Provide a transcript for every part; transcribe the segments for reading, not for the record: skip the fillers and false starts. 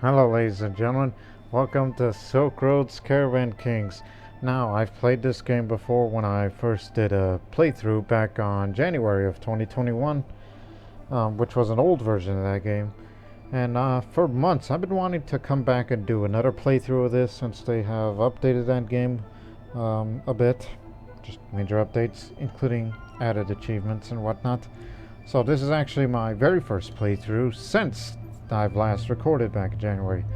Hello ladies and gentlemen, welcome to Silk Road's Caravan Kings. Now, I've played this game before when I first did a playthrough back on January of 2021, which was an old version of that game. And for months I've been wanting to come back and do another playthrough of this since they have updated that game a bit. Just major updates, including added achievements and whatnot. So this is actually my very first playthrough since I've last recorded back in January,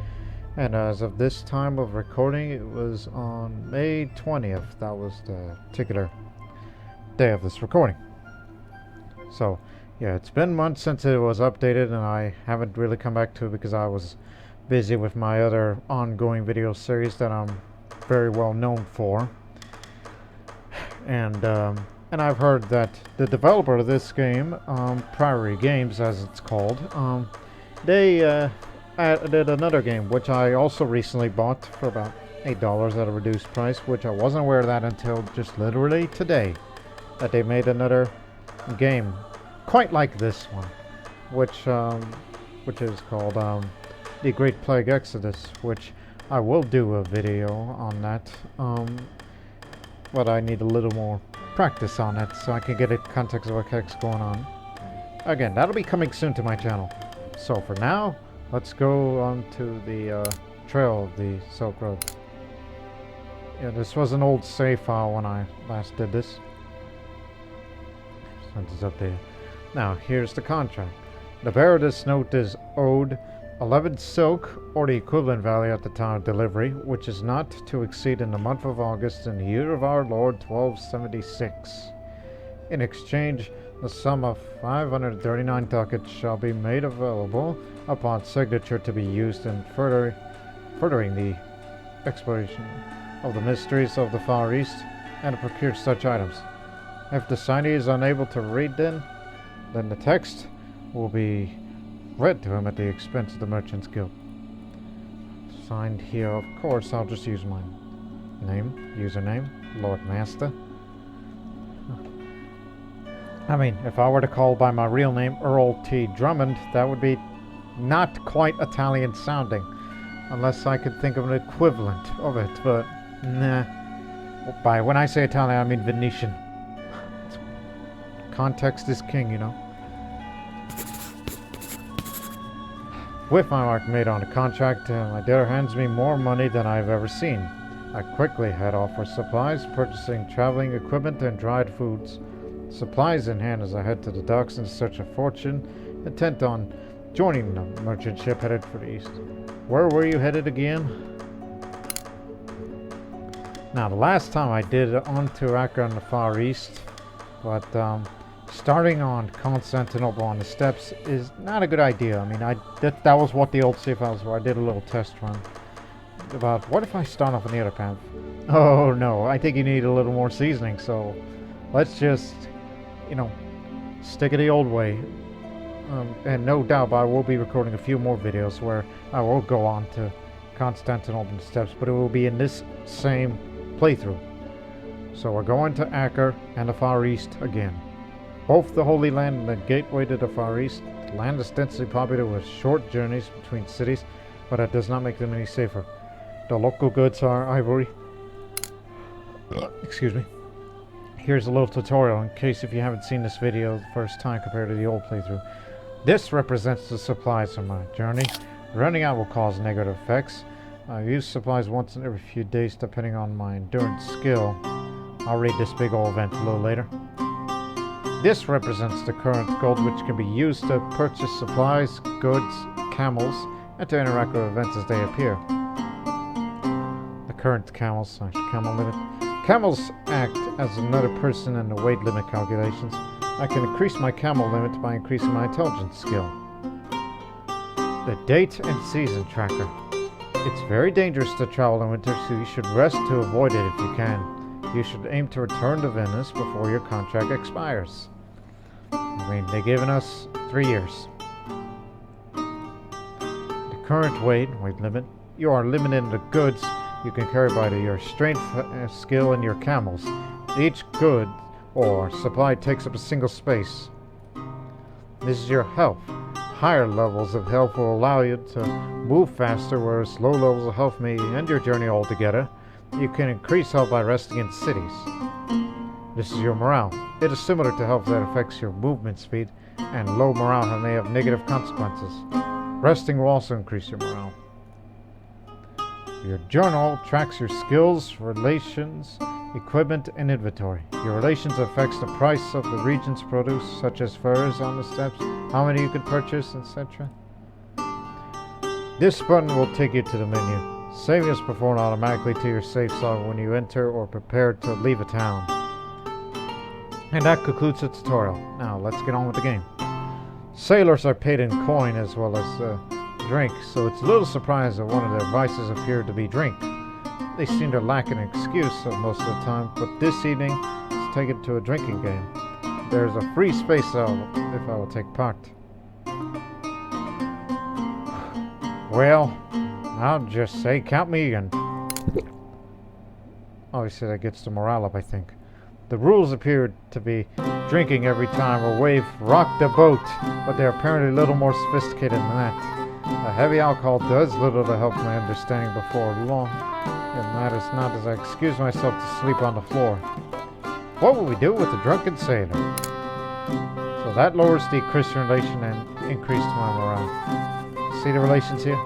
and as of this time of recording it was on May 20th. That was the particular day of this recording. So yeah, it's been months since it was updated, and I haven't really come back to it because I was busy with my other ongoing video series that I'm very well known for. And I've heard that the developer of this game, Priory Games as it's called, they added another game, which I also recently bought for about $8 at a reduced price, which I wasn't aware of that until just literally today, that they made another game quite like this one, which is called The Great Plague Exodus, which I will do a video on that, but I need a little more practice on it so I can get a context of what heck's going on. Again, that'll be coming soon to my channel. So for now, let's go on to the trail of the Silk Road. Yeah, this was an old save file when I last did this. Since it's updated. Now, here's the contract. The bearer of this note is owed 11 silk, or the equivalent value at the time of delivery, which is not to exceed in the month of August in the year of our Lord 1276. In exchange, the sum of 539 ducats shall be made available upon signature to be used in furthering the exploration of the mysteries of the Far East and to procure such items. If the signee is unable to read then the text will be read to him at the expense of the Merchants Guild. Signed here, of course, I'll just use my username, Lord Master. I mean, if I were to call by my real name, Earl T. Drummond, that would be not quite Italian sounding. Unless I could think of an equivalent of it, but nah. When I say Italian, I mean Venetian. Context is king, you know. With my mark made on the contract, my debtor hands me more money than I've ever seen. I quickly head off for supplies, purchasing traveling equipment and dried foods. Supplies in hand as I head to the docks in search of fortune, intent on joining the merchant ship headed for the east. Where were you headed again? Now, the last time I did onto Accra in the Far East, but starting on Constantinople on the steps is not a good idea. I mean, that was what the old save files were. I did a little test run about what if I start off on the other path. Oh no, I think you need a little more seasoning, so let's just, stick it the old way. And no doubt I will be recording a few more videos where I will go on to Constantinople steps, but it will be in this same playthrough. So we're going to Acre and the Far East again. Both the Holy Land and the gateway to the Far East. The land is densely populated with short journeys between cities, but that does not make them any safer. The local goods are ivory. Excuse me. Here's a little tutorial in case if you haven't seen this video the first time compared to the old playthrough. This represents the supplies on my journey. Running out will cause negative effects. I use supplies once in every few days depending on my endurance skill. I'll read this big old event a little later. This represents the current gold which can be used to purchase supplies, goods, camels, and to interact with events as they appear. The current camel limit. Camels act as another person in the weight limit calculations. I can increase my camel limit by increasing my intelligence skill. The date and season tracker. It's very dangerous to travel in winter, so you should rest to avoid it if you can. You should aim to return to Venice before your contract expires. I mean, they've given us 3 years. The current weight limit. You are limited in the goods you can carry by your strength, skill, and your camels. Each good or supply takes up a single space. This is your health. Higher levels of health will allow you to move faster, whereas low levels of health may end your journey altogether. You can increase health by resting in cities. This is your morale. It is similar to health that affects your movement speed, and low morale may have negative consequences. Resting will also increase your morale. Your journal tracks your skills, relations, equipment, and inventory. Your relations affects the price of the region's produce, such as furs on the steppes, how many you could purchase, etc. This button will take you to the menu. Saving is performed automatically to your save song when you enter or prepare to leave a town. And that concludes the tutorial. Now let's get on with the game. Sailors are paid in coin as well as drink, so it's a little surprised that one of their vices appeared to be drink. They seem to lack an excuse most of the time, but this evening let's take it to a drinking game. There's a free space if I will take part. Well, I'll just say count me in. Obviously that gets the morale up, I think. The rules appear to be drinking every time a wave rocked the boat, but they're apparently a little more sophisticated than that. Heavy alcohol does little to help my understanding before long. It matters not as I excuse myself to sleep on the floor. What will we do with the Drunken Sailor? So that lowers the Christian relation and increased my morale. See the relations here?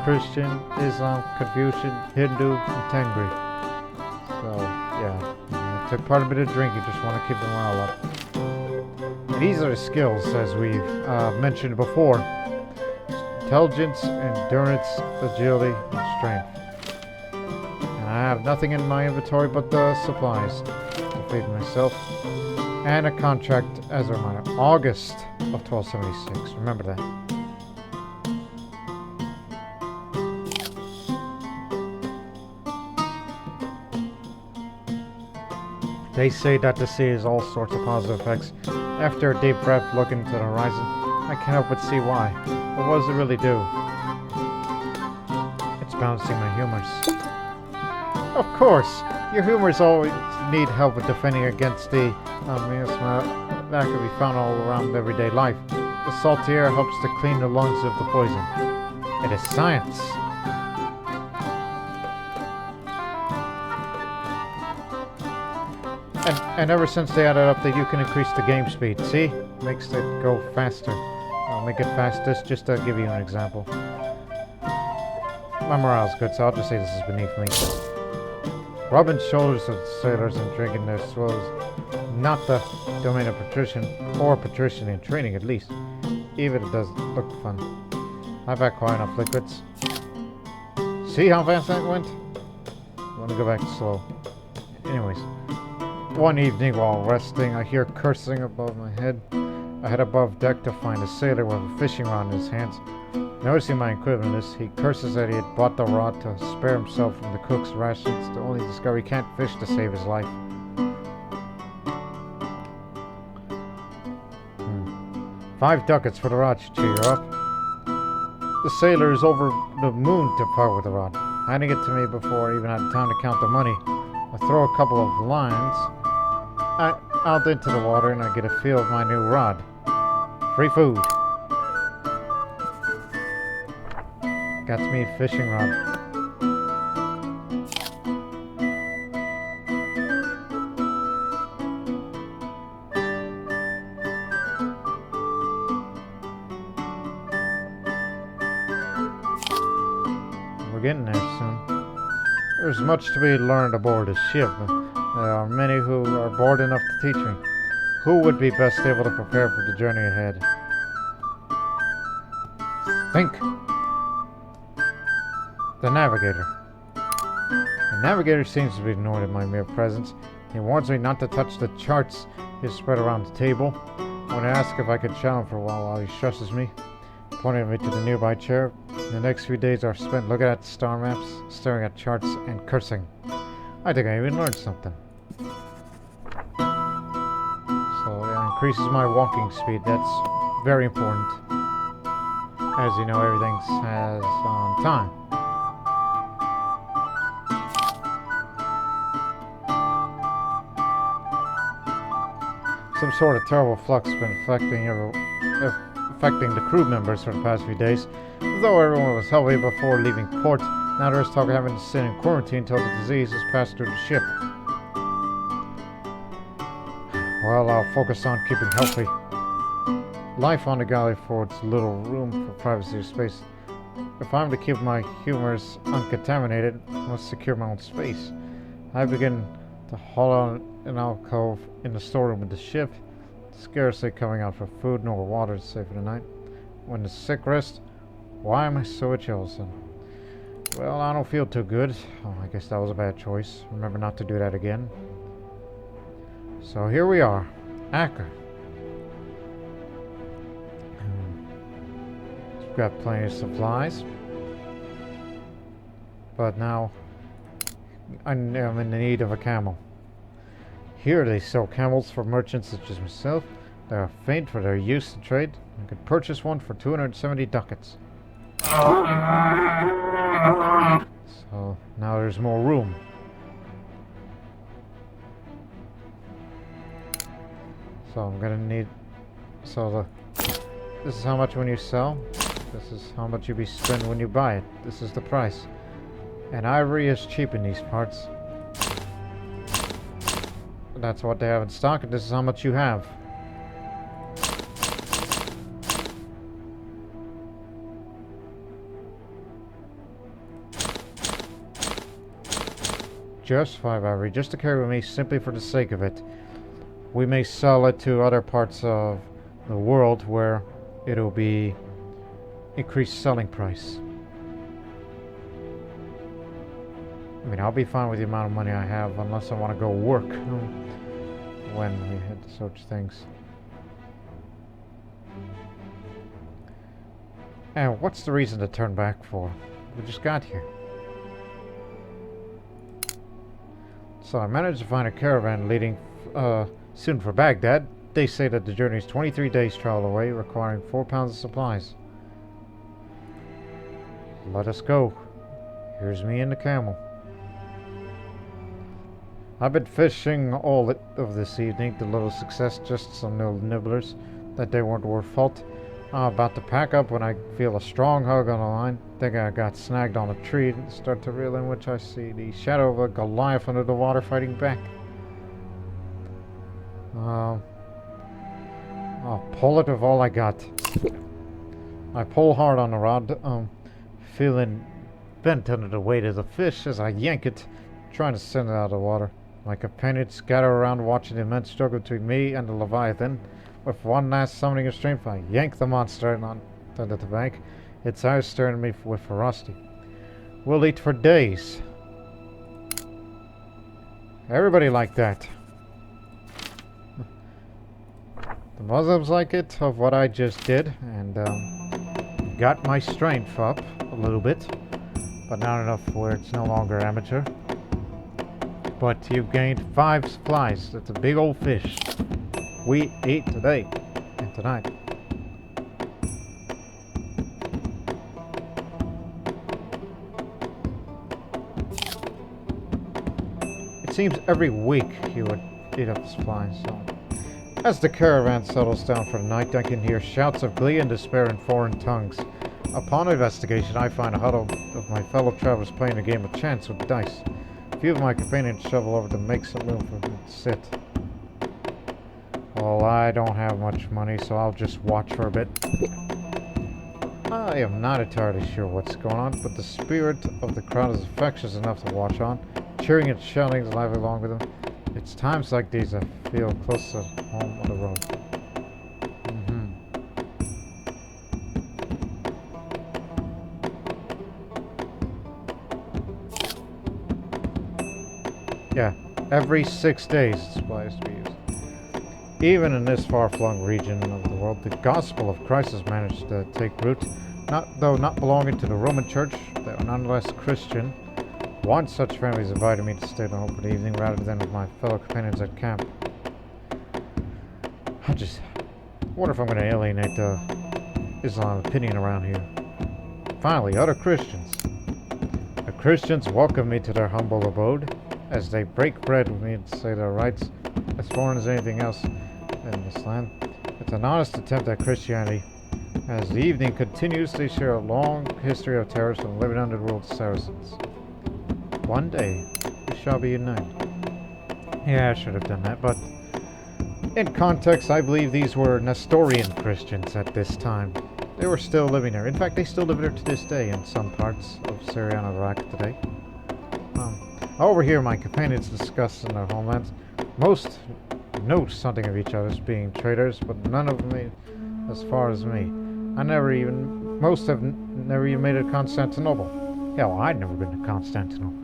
Christian, Islam, Confucian, Hindu, and Tengri. So, yeah. I took part of a bit of drinking, just want to keep the morale up. And these are the skills, as we've mentioned before. Intelligence, endurance, agility, and strength. And I have nothing in my inventory but the supplies to feed myself. And a contract as a reminder. August of 1276. Remember that. They say that the sea has all sorts of positive effects. After a deep breath looking into the horizon, I can't help but see why. But what does it really do? It's balancing my humors. Of course! Your humors always need help with defending against the that can be found all around everyday life. The salty air helps to clean the lungs of the poison. It is science. And ever since they added up that you can increase the game speed, see? Makes it go faster. I'll make it fastest just to give you an example. My morale's good, so I'll just say this is beneath me. Rubbing shoulders of the sailors and drinking their swills, not the domain of patrician, or patrician in training at least. Even it does look fun. I've had quite enough liquids. See how fast that went? I want to go back slow. Anyways. One evening while resting, I hear cursing above my head. I head above deck to find a sailor with a fishing rod in his hands. Noticing my equipment, he curses that he had bought the rod to spare himself from the cook's rations, to only discover he can't fish to save his life. 5 ducats for the rod should cheer you up. The sailor is over the moon to part with the rod, handing it to me before I even had time to count the money. I throw a couple of lines out into the water and I get a feel of my new rod. Free food. Got me a fishing rod. We're getting there soon. There's much to be learned aboard a ship. There are many who are bored enough to teach me. Who would be best able to prepare for the journey ahead? Think. The navigator. The navigator seems to be annoyed at my mere presence. He warns me not to touch the charts he has spread around the table. When I ask if I could chat him for a while he shushes me, pointing me to the nearby chair. The next few days are spent looking at star maps, staring at charts, and cursing. I think I even learned something. So it increases my walking speed. That's very important. As you know, everything's on time. Some sort of terrible flux has been affecting the crew members for the past few days. Though everyone was healthy before leaving port, now there's talk of having to sit in quarantine until the disease is passed through the ship. Well, I'll focus on keeping healthy. Life on the galley affords little room for privacy or space. If I'm to keep my humors uncontaminated, I must secure my own space. I begin to haul out an alcove in the storeroom of the ship, scarcely coming out for food nor water to save for the night. When the sick rest, why am I so jealous? Well, I don't feel too good. Oh, I guess that was a bad choice. Remember not to do that again. So here we are, Acker. We've got plenty of supplies, but now I'm in the need of a camel. Here they sell camels for merchants such as myself. They are famed for their use in trade. I could purchase one for 270 ducats. So now there's more room. So I'm gonna need. This is how much when you sell. This is how much you be spending when you buy it. This is the price. And ivory is cheap in these parts. That's what they have in stock, and this is how much you have. Just 5 ivory, just to carry with me simply for the sake of it. We may sell it to other parts of the world where it'll be increased selling price. I mean, I'll be fine with the amount of money I have unless I want to go work when we hit such things. And what's the reason to turn back for? We just got here. So I managed to find a caravan leading soon for Baghdad. They say that the journey is 23 days travel away, requiring 4 pounds of supplies. Let us go. Here's me and the camel. I've been fishing all of this evening to little success, just some little nibblers that they weren't worth fault. I'm about to pack up when I feel a strong hug on the line. Think I got snagged on a tree and start to reel in which I see the shadow of a Goliath under the water fighting back. I'll pull it with all I got. I pull hard on the rod, feeling bent under the weight of the fish as I yank it, trying to send it out of the water. My companions scatter around watching the immense struggle between me and the Leviathan. With one last summoning of strength, I yank the monster onto the bank, its eyes staring at me with ferocity. We'll eat for days. Everybody like that. The Muslims like it of what I just did, and got my strength up a little bit, but not enough where it's no longer amateur. But you've gained 5 supplies. That's a big old fish. We eat today and tonight. It seems every week you would eat up the supplies. So, as the caravan settles down for the night, I can hear shouts of glee and despair in foreign tongues. Upon investigation, I find a huddle of my fellow travelers playing a game of chance with dice. A few of my companions shovel over to make some room for me to sit. Well, I don't have much money, so I'll just watch for a bit. I am not entirely sure what's going on, but the spirit of the crowd is infectious enough to watch on, cheering and shouting lively along with them. It's times like these I feel close to home on the road. Yeah, every 6 days supplies to be used. Even in this far-flung region of the world, the gospel of Christ has managed to take root. Though not belonging to the Roman Church, they are nonetheless Christian. One such family has invited me to stay at home for the evening rather than with my fellow companions at camp. I just wonder if I'm going to alienate the Islam opinion around here. Finally, other Christians. The Christians welcome me to their humble abode as they break bread with me and say their rights as foreign as anything else in this land. It's an honest attempt at Christianity, As the evening continues, they share a long history of terrors from living under the rule of Saracens. One day, we shall be united. Yeah, I should have done that, but in context, I believe these were Nestorian Christians at this time. They were still living there. In fact, they still live there to this day in some parts of Syria and Iraq today. I overhear my companions discussing their homelands. Most note something of each other as being traitors, but none of them as far as me. Most have never even made it to Constantinople. Hell, I'd never been to Constantinople.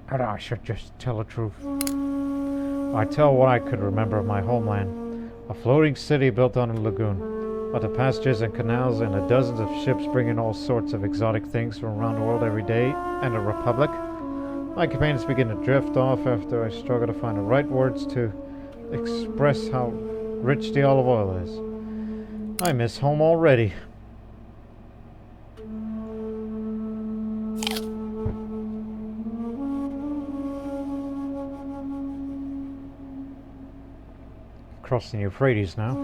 But I should just tell the truth. I tell what I could remember of my homeland. A floating city built on a lagoon. But the passages and canals and the dozens of ships bringing all sorts of exotic things from around the world every day, and a republic. My companions begin to drift off after I struggle to find the right words to express how rich the olive oil is. I miss home already. Crossing the Euphrates now.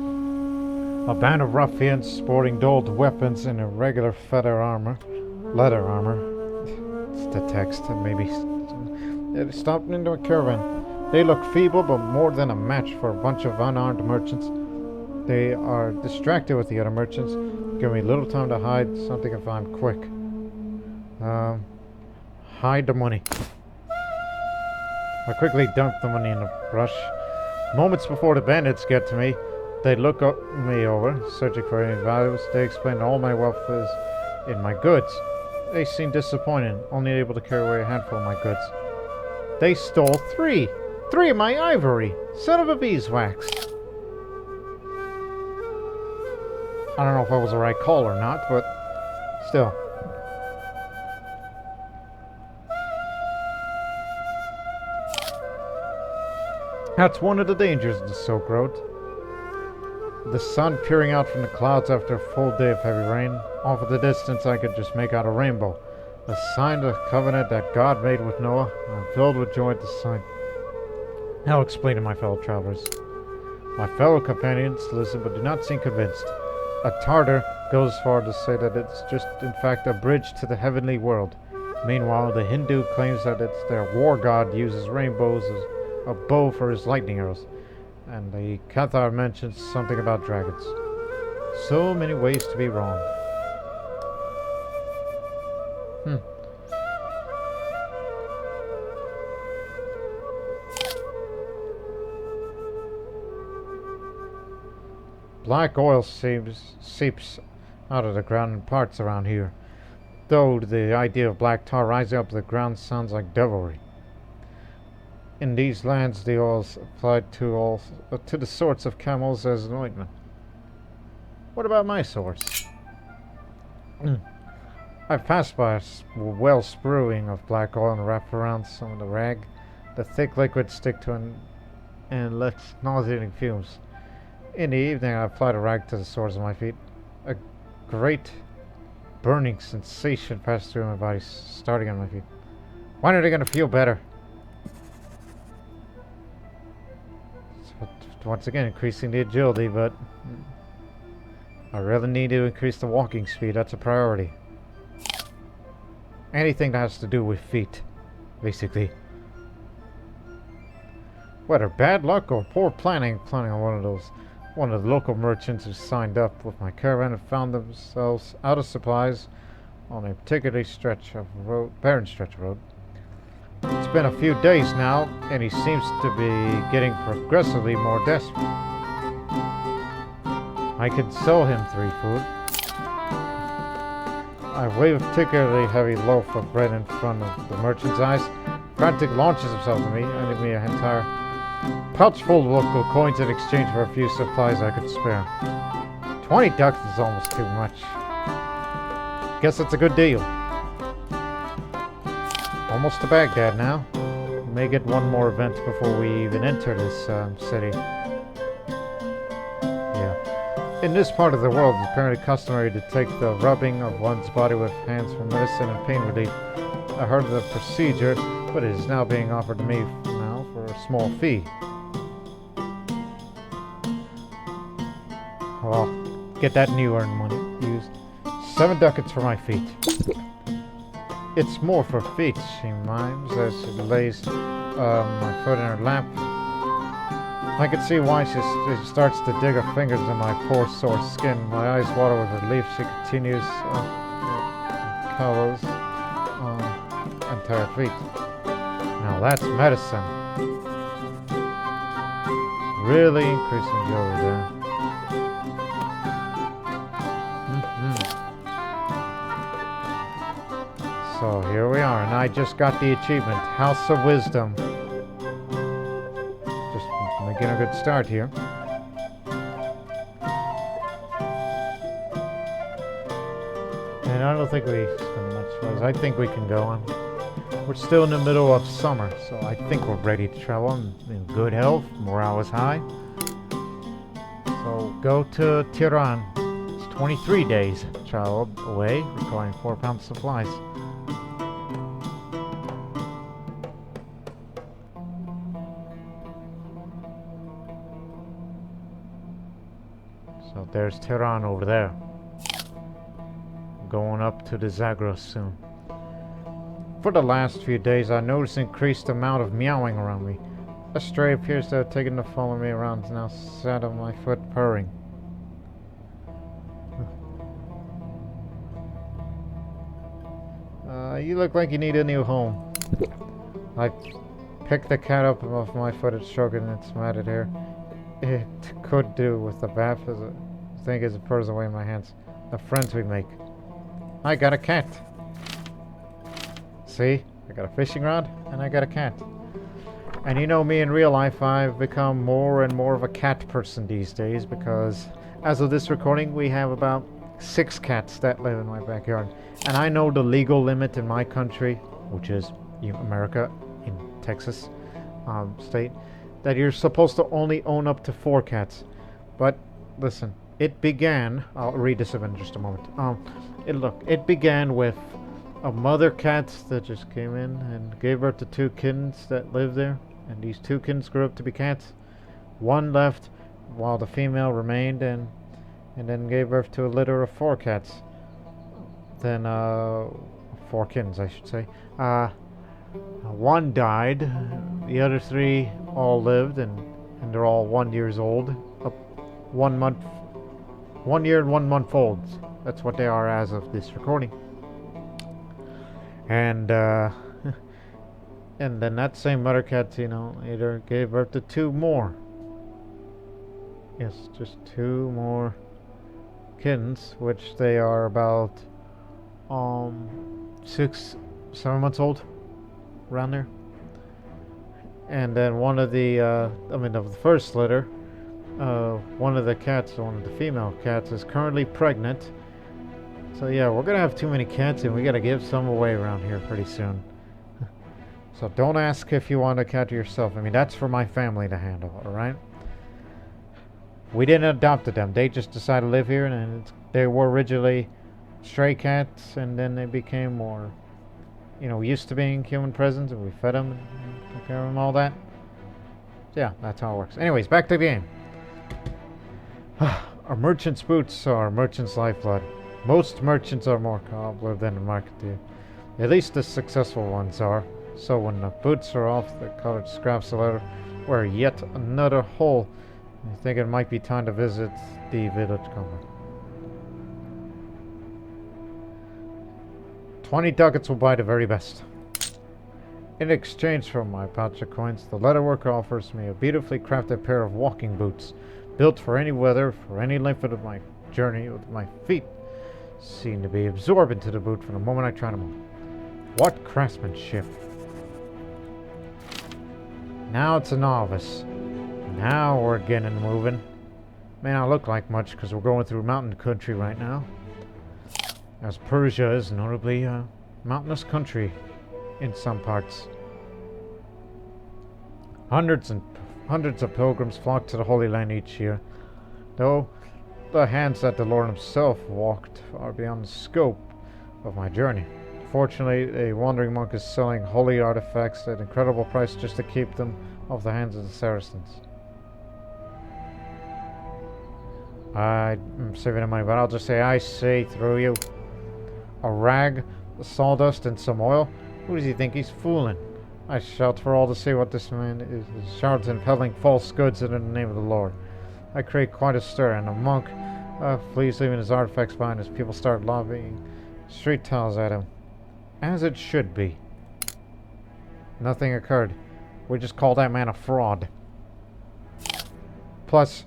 A band of ruffians sporting dulled weapons and irregular leather armor. It's the text, and maybe it stopped into a caravan. They look feeble, but more than a match for a bunch of unarmed merchants. They are distracted with the other merchants, give me little time to hide something if I'm quick. Hide the money. I quickly dump the money in the brush. Moments before the bandits get to me, they look me over, searching for any valuables. They explain all my wealth is in my goods. They seem disappointed, only able to carry away a handful of my goods. They stole three of my ivory. Son of a beeswax. I don't know if that was the right call or not, but still. That's one of the dangers of the Silk Road. The sun peering out from the clouds after a full day of heavy rain. Off at the distance I could just make out a rainbow. A sign of the covenant that God made with Noah. I'm filled with joy at the sight. I'll explain to my fellow travelers. My fellow companions listen but do not seem convinced. A Tartar goes far to say that it's just in fact a bridge to the heavenly world. Meanwhile, the Hindu claims that it's their war god uses rainbows as a bow for his lightning arrows. And the Cathar mentions something about dragons. So many ways to be wrong. Black oil seeps out of the ground in parts around here. Though the idea of black tar rising up the ground sounds like devilry. In these lands, the oils applied to the sorts of camels as an ointment. What about my sorts? I've passed by a well spruing of black oil and wrapped around some of the rag. The thick liquid stick to and lets nauseating fumes. In the evening, I apply the rag to the soles of my feet. A great burning sensation passed through my body, starting on my feet. When are they going to feel better? Once again, increasing the agility, but I really need to increase the walking speed. That's a priority. Anything that has to do with feet, basically. Whether bad luck or poor planning on one of the local merchants who signed up with my caravan and found themselves out of supplies on a particularly barren stretch of road. It's been a few days now, and he seems to be getting progressively more desperate. I could sell him 3 food. I wave a particularly heavy loaf of bread in front of the merchant's eyes. Frantic launches himself at me, handing me an entire pouch full of local coins in exchange for a few supplies I could spare. 20 ducats is almost too much. Guess it's a good deal. Almost to Baghdad now. May get one more event before we even enter this city. Yeah. In this part of the world, it's apparently customary to take the rubbing of one's body with hands for medicine and pain relief. I heard of the procedure, but it is now being offered to me now for a small fee. Well, get that new earned money used. 7 ducats for my feet. It's more for feet, she mimes as she lays my foot in her lap. I can see why she starts to dig her fingers in my poor sore skin. My eyes water with relief. She continues colors and tired feet. Now that's medicine. Really increasing joy there. So here we are, and I just got the achievement, House of Wisdom. Just making a good start here. And I don't think we spend much time. I think we can go on. We're still in the middle of summer, so I think we're ready to travel in good health. Morale is high. So go to Tehran. It's 23 days travel away, requiring 4 pounds of supplies. So there's Tehran over there. Going up to the Zagros soon. For the last few days, I noticed an increased amount of meowing around me. A stray appears to have taken to follow me around and now sat on my foot purring. You look like you need a new home. I picked the cat up off my foot and stroking its matted hair. It could do with the bath as a thing as it purrs away in my hands. The friends we make. I got a cat. See? I got a fishing rod and I got a cat. And you know me in real life, I've become more and more of a cat person these days because as of this recording, we have about 6 cats that live in my backyard. And I know the legal limit in my country, which is America, in Texas state, that you're supposed to only own up to 4 cats. But listen, it began, I'll read this in just a moment. It began with a mother cat that just came in and gave birth to 2 kittens that lived there. And these 2 kittens grew up to be cats. One left while the female remained and then gave birth to a litter of 4 cats. Then 4 kittens, I should say. One died. The other 3 all lived and they're all 1 year old. 1 year and 1 month olds. That's what they are as of this recording. And and then that same mother cat, later gave birth to 2 more. Yes, just 2 more kittens, which they are about 6, 7 months old, around there. And then one of the, of the first litter, one of the female cats is currently pregnant. So yeah, we're gonna have too many cats and we gotta give some away around here pretty soon. So don't ask if you want a cat yourself. That's for my family to handle, alright? We didn't adopt them. They just decided to live here and they were originally stray cats and then they became more, used to being human presence and we fed them and took care of them, all that. So yeah, that's how it works. Anyways, back to the game. A merchant's boots are a merchant's lifeblood. Most merchants are more cobbler than a marketeer. At least the successful ones are. So when the boots are off, the colored scraps of leather wear yet another hole. I think it might be time to visit the village company. 20 ducats will buy the very best. In exchange for my pouch of coins, the leatherworker offers me a beautifully crafted pair of walking boots, built for any weather, for any length of my journey. With my feet seem to be absorbed into the boot from the moment I try them on. What craftsmanship! Now it's a novice. Now we're getting moving. May not look like much because we're going through mountain country right now, as Persia is notably a mountainous country in some parts. Hundreds of pilgrims flock to the Holy Land each year, though the hands that the Lord himself walked are beyond the scope of my journey. Fortunately, a wandering monk is selling holy artifacts at an incredible price just to keep them off the hands of the Saracens. I'm saving the money, but I'll just say I say through you. A rag, sawdust, and some oil? Who does he think he's fooling? I shout for all to see what this man is. A charlatan peddling false goods in the name of the Lord. I create quite a stir, and the monk flees, leaving his artifacts behind as people start lobbying street towels at him. As it should be. Nothing occurred. We just call that man a fraud. Plus,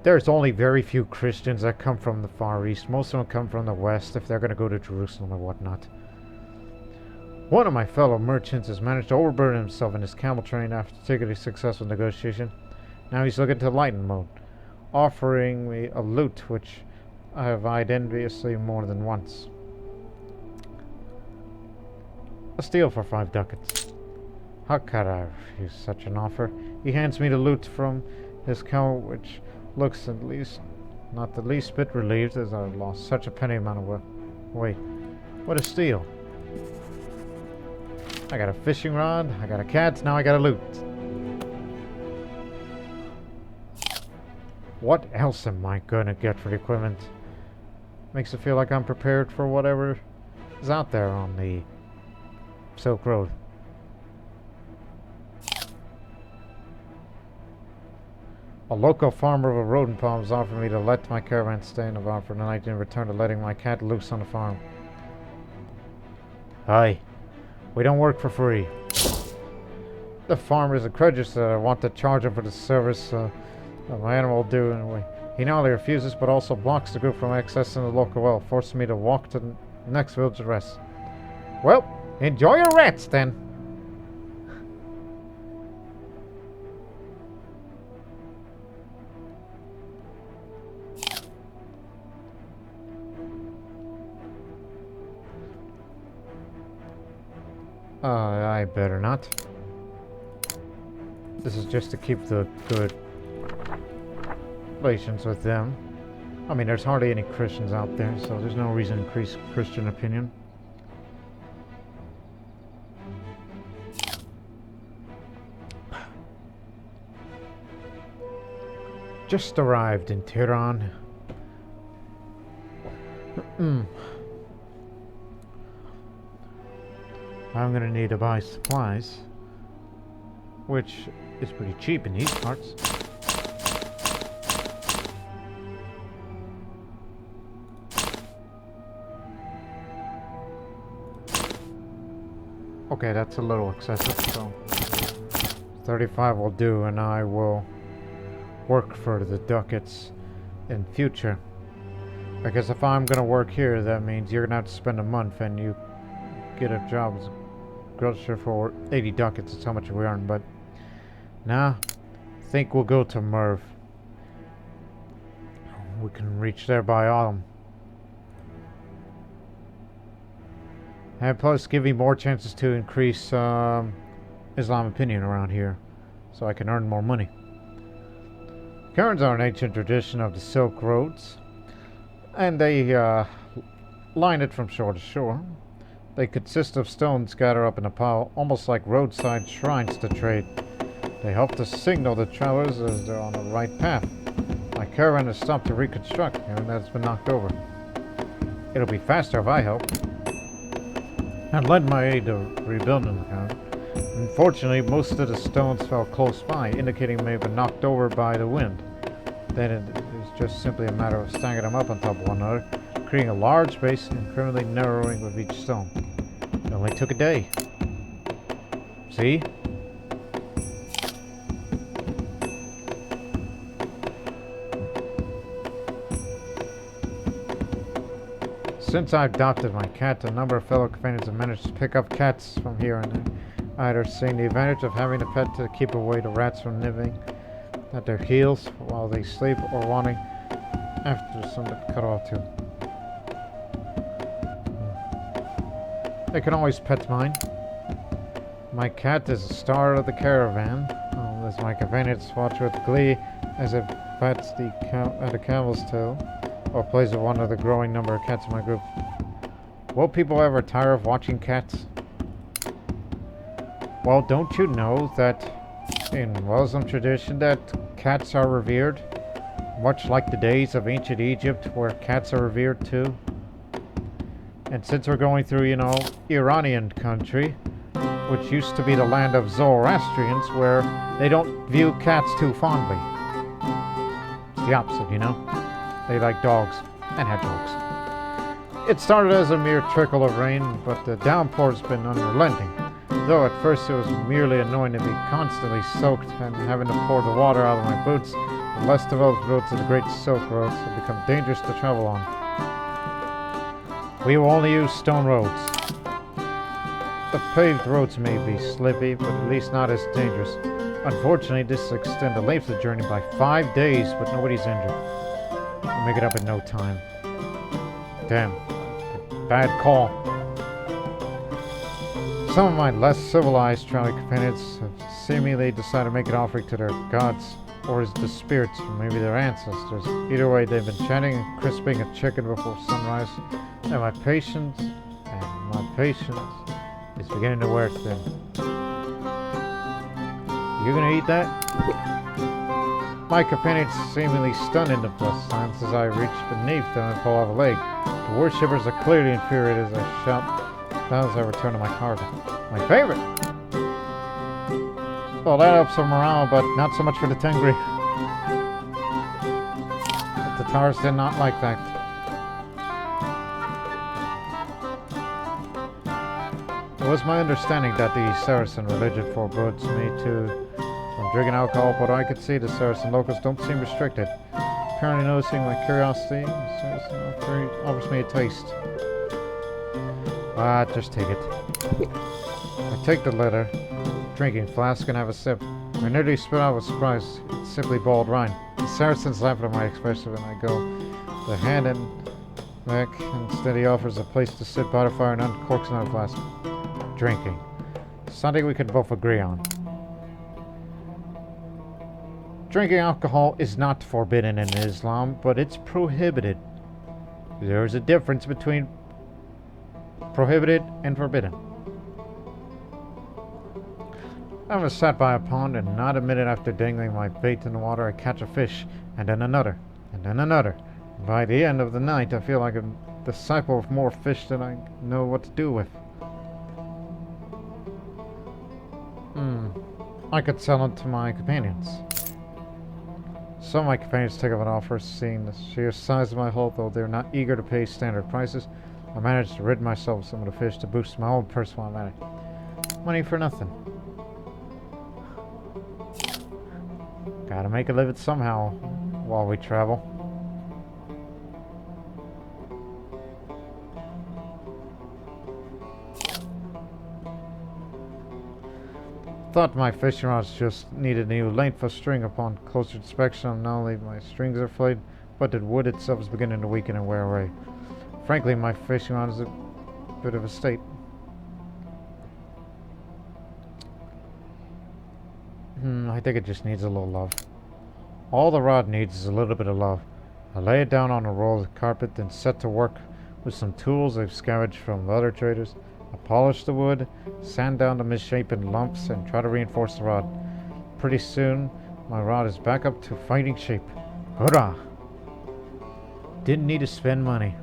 there's only very few Christians that come from the Far East. Most of them come from the West if they're going to go to Jerusalem or whatnot. One of my fellow merchants has managed to overburden himself in his camel train after taking a successful negotiation. Now he's looking to lighten mode, offering me a loot which I have eyed enviously more than once. A steal for 5 ducats. How could I refuse such an offer? He hands me the loot from his camel, which looks at least not the least bit relieved as I lost such a penny amount of work. Wait, what a steal. I got a fishing rod, I got a cat, now I got a loot. What else am I gonna get for the equipment? Makes it feel like I'm prepared for whatever is out there on the Silk Road. A local farmer of a rodent farm has offered me to let my caravan stay in the farm for the night in return to letting my cat loose on the farm. Hi. We don't work for free. The farmer is incredulous that I want to charge him for the service that my animal will do anyway. He not only refuses, but also blocks the group from accessing the local well, forcing me to walk to the next village to rest. Well, enjoy your rats then. I better not. This is just to keep the good relations with them. I mean, there's hardly any Christians out there, so there's no reason to increase Christian opinion. Just arrived in Tehran. I'm gonna need to buy supplies, which is pretty cheap in these parts. Okay, that's a little excessive, so 35 will do, and I will work for the ducats in future. Because if I'm gonna work here, that means you're gonna have to spend a month, and you get a job as a grocer for 80 ducats. That's how much we earn, but nah, I think we'll go to Merv. We can reach there by autumn. And plus give me more chances to increase Islam opinion around here, so I can earn more money. Caravans are an ancient tradition of the Silk Roads, and they line it from shore to shore. They consist of stones gathered up in a pile, almost like roadside shrines to trade. They help to signal the travelers as they're on the right path. My caravan has stopped to reconstruct, and that's been knocked over. It'll be faster if I help. And lend my aid to rebuilding the caravan. Unfortunately, most of the stones fell close by, indicating they may have been knocked over by the wind. Then it is just simply a matter of stacking them up on top of one another, creating a large base and incrementally narrowing with each stone. It only took a day. See? Since I adopted my cat, a number of fellow companions have managed to pick up cats from here and there, either seeing the advantage of having a pet to keep away the rats from nibbling at their heels while they sleep, or wanting after something to cut off too. They can always pet mine. My cat is the star of the caravan, as my companions watch with glee as it pats the camel's tail, or plays with one of the growing number of cats in my group. Will people ever tire of watching cats? Well, don't you know that in Muslim tradition that cats are revered? much like the days of ancient Egypt where cats are revered too. And since we're going through, you know, Iranian country, which used to be the land of Zoroastrians, where they don't view cats too fondly. It's the opposite, you know? They like dogs and hedgehogs. It started as a mere trickle of rain, but the downpour's been unrelenting. Though at first it was merely annoying to be constantly soaked and having to pour the water out of my boots, the less developed roads of the Great Silk Roads have become dangerous to travel on. We will only use stone roads. The paved roads may be slippy, but at least not as dangerous. Unfortunately, this extends the length of the journey by 5 days, but nobody's injured. We'll make it up in no time. Damn. Bad call. Some of my less civilized traveling companions have seemingly decided to make an offering to their gods, or the spirits, or maybe their ancestors. Either way, they've been chanting and crisping a chicken before sunrise, and my patience is beginning to wear thin. You gonna eat that? My companions seemingly stunned into silence as I reach beneath them and pull off a leg. The worshippers are clearly infuriated as I shout as I return to my cargo. My favorite! Well, that helps for morale, but not so much for the Tengri. The Tatars did not like that. It was my understanding that the Saracen religion forbids me from drinking alcohol, but I could see the Saracen locals don't seem restricted. Apparently noticing my curiosity, the Saracen offers me a taste. Just take it. I take the letter, drinking flask, and have a sip. I nearly spit out with surprise. It's simply boiled wine. The Saracens laugh at my expression when I go. The hand and back, instead he offers a place to sit by the fire and uncorks another flask. Drinking. Something we can both agree on. Drinking alcohol is not forbidden in Islam, but it's prohibited. There is a difference between prohibited and forbidden. I was sat by a pond, and not a minute after dangling my bait in the water, I catch a fish, and then another, and then another. By the end of the night, I feel like a disciple of more fish than I know what to do with. I could sell them to my companions. Some of my companions take up an offer, seeing the sheer size of my hull, though they're not eager to pay standard prices. I managed to rid myself of some of the fish to boost my own personal advantage. Money for nothing. Gotta make a living somehow while we travel. Thought my fishing rods just needed a new length of string. Upon closer inspection, not only my strings are flayed, but the wood itself is beginning to weaken and wear away. Frankly, my fishing rod is a bit of a state. I think it just needs a little love. All the rod needs is a little bit of love. I lay it down on a roll of carpet, then set to work with some tools I've scavenged from other traders. I polish the wood, sand down the misshapen lumps, and try to reinforce the rod. Pretty soon, my rod is back up to fighting shape. Hurrah! Didn't need to spend money.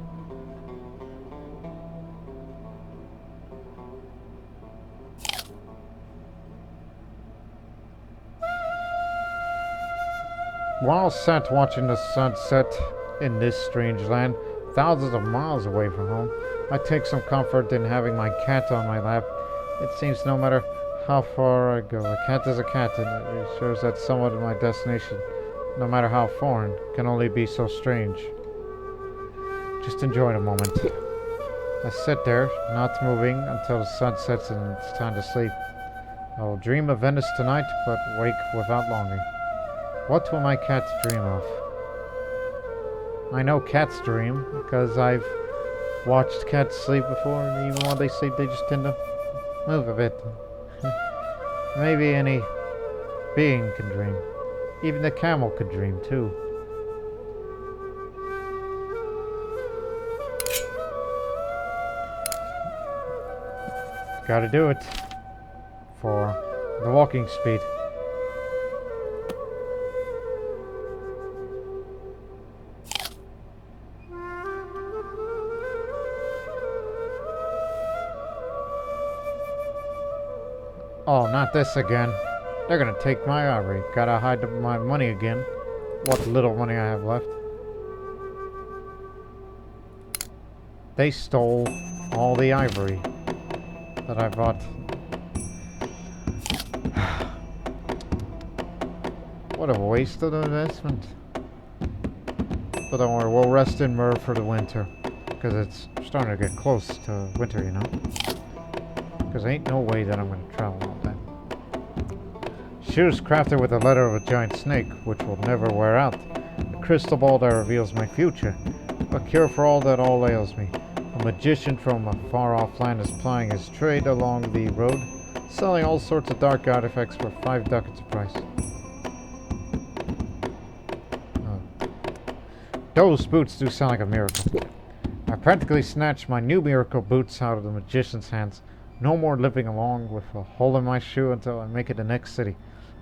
While sat watching the sunset in this strange land, thousands of miles away from home, I take some comfort in having my cat on my lap. It seems no matter how far I go, a cat is a cat, and it shows that somewhat of my destination, no matter how foreign, can only be so strange. Just enjoy the moment. I sit there, not moving, until the sun sets and it's time to sleep. I will dream of Venice tonight, but wake without longing. What will my cat dream of? I know cats dream, because I've watched cats sleep before, and even while they sleep, they just tend to move a bit. Maybe any being can dream. Even the camel could dream, too. Gotta do it for the walking speed. Oh, not this again. They're gonna take my ivory. Gotta hide my money again. What little money I have left. They stole all the ivory that I bought. What a waste of an investment. But don't worry, we'll rest in Merv for the winter. Because it's starting to get close to winter, you know. Because ain't no way that I'm going to travel all day. Shoes crafted with the leather of a giant snake, which will never wear out. A crystal ball that reveals my future. A cure for all that all ails me. A magician from a far-off land is plying his trade along the road, selling all sorts of dark artifacts for 5 ducats a price. Those boots do sound like a miracle. I practically snatched my new miracle boots out of the magician's hands. No more limping along with a hole in my shoe until I make it the next city.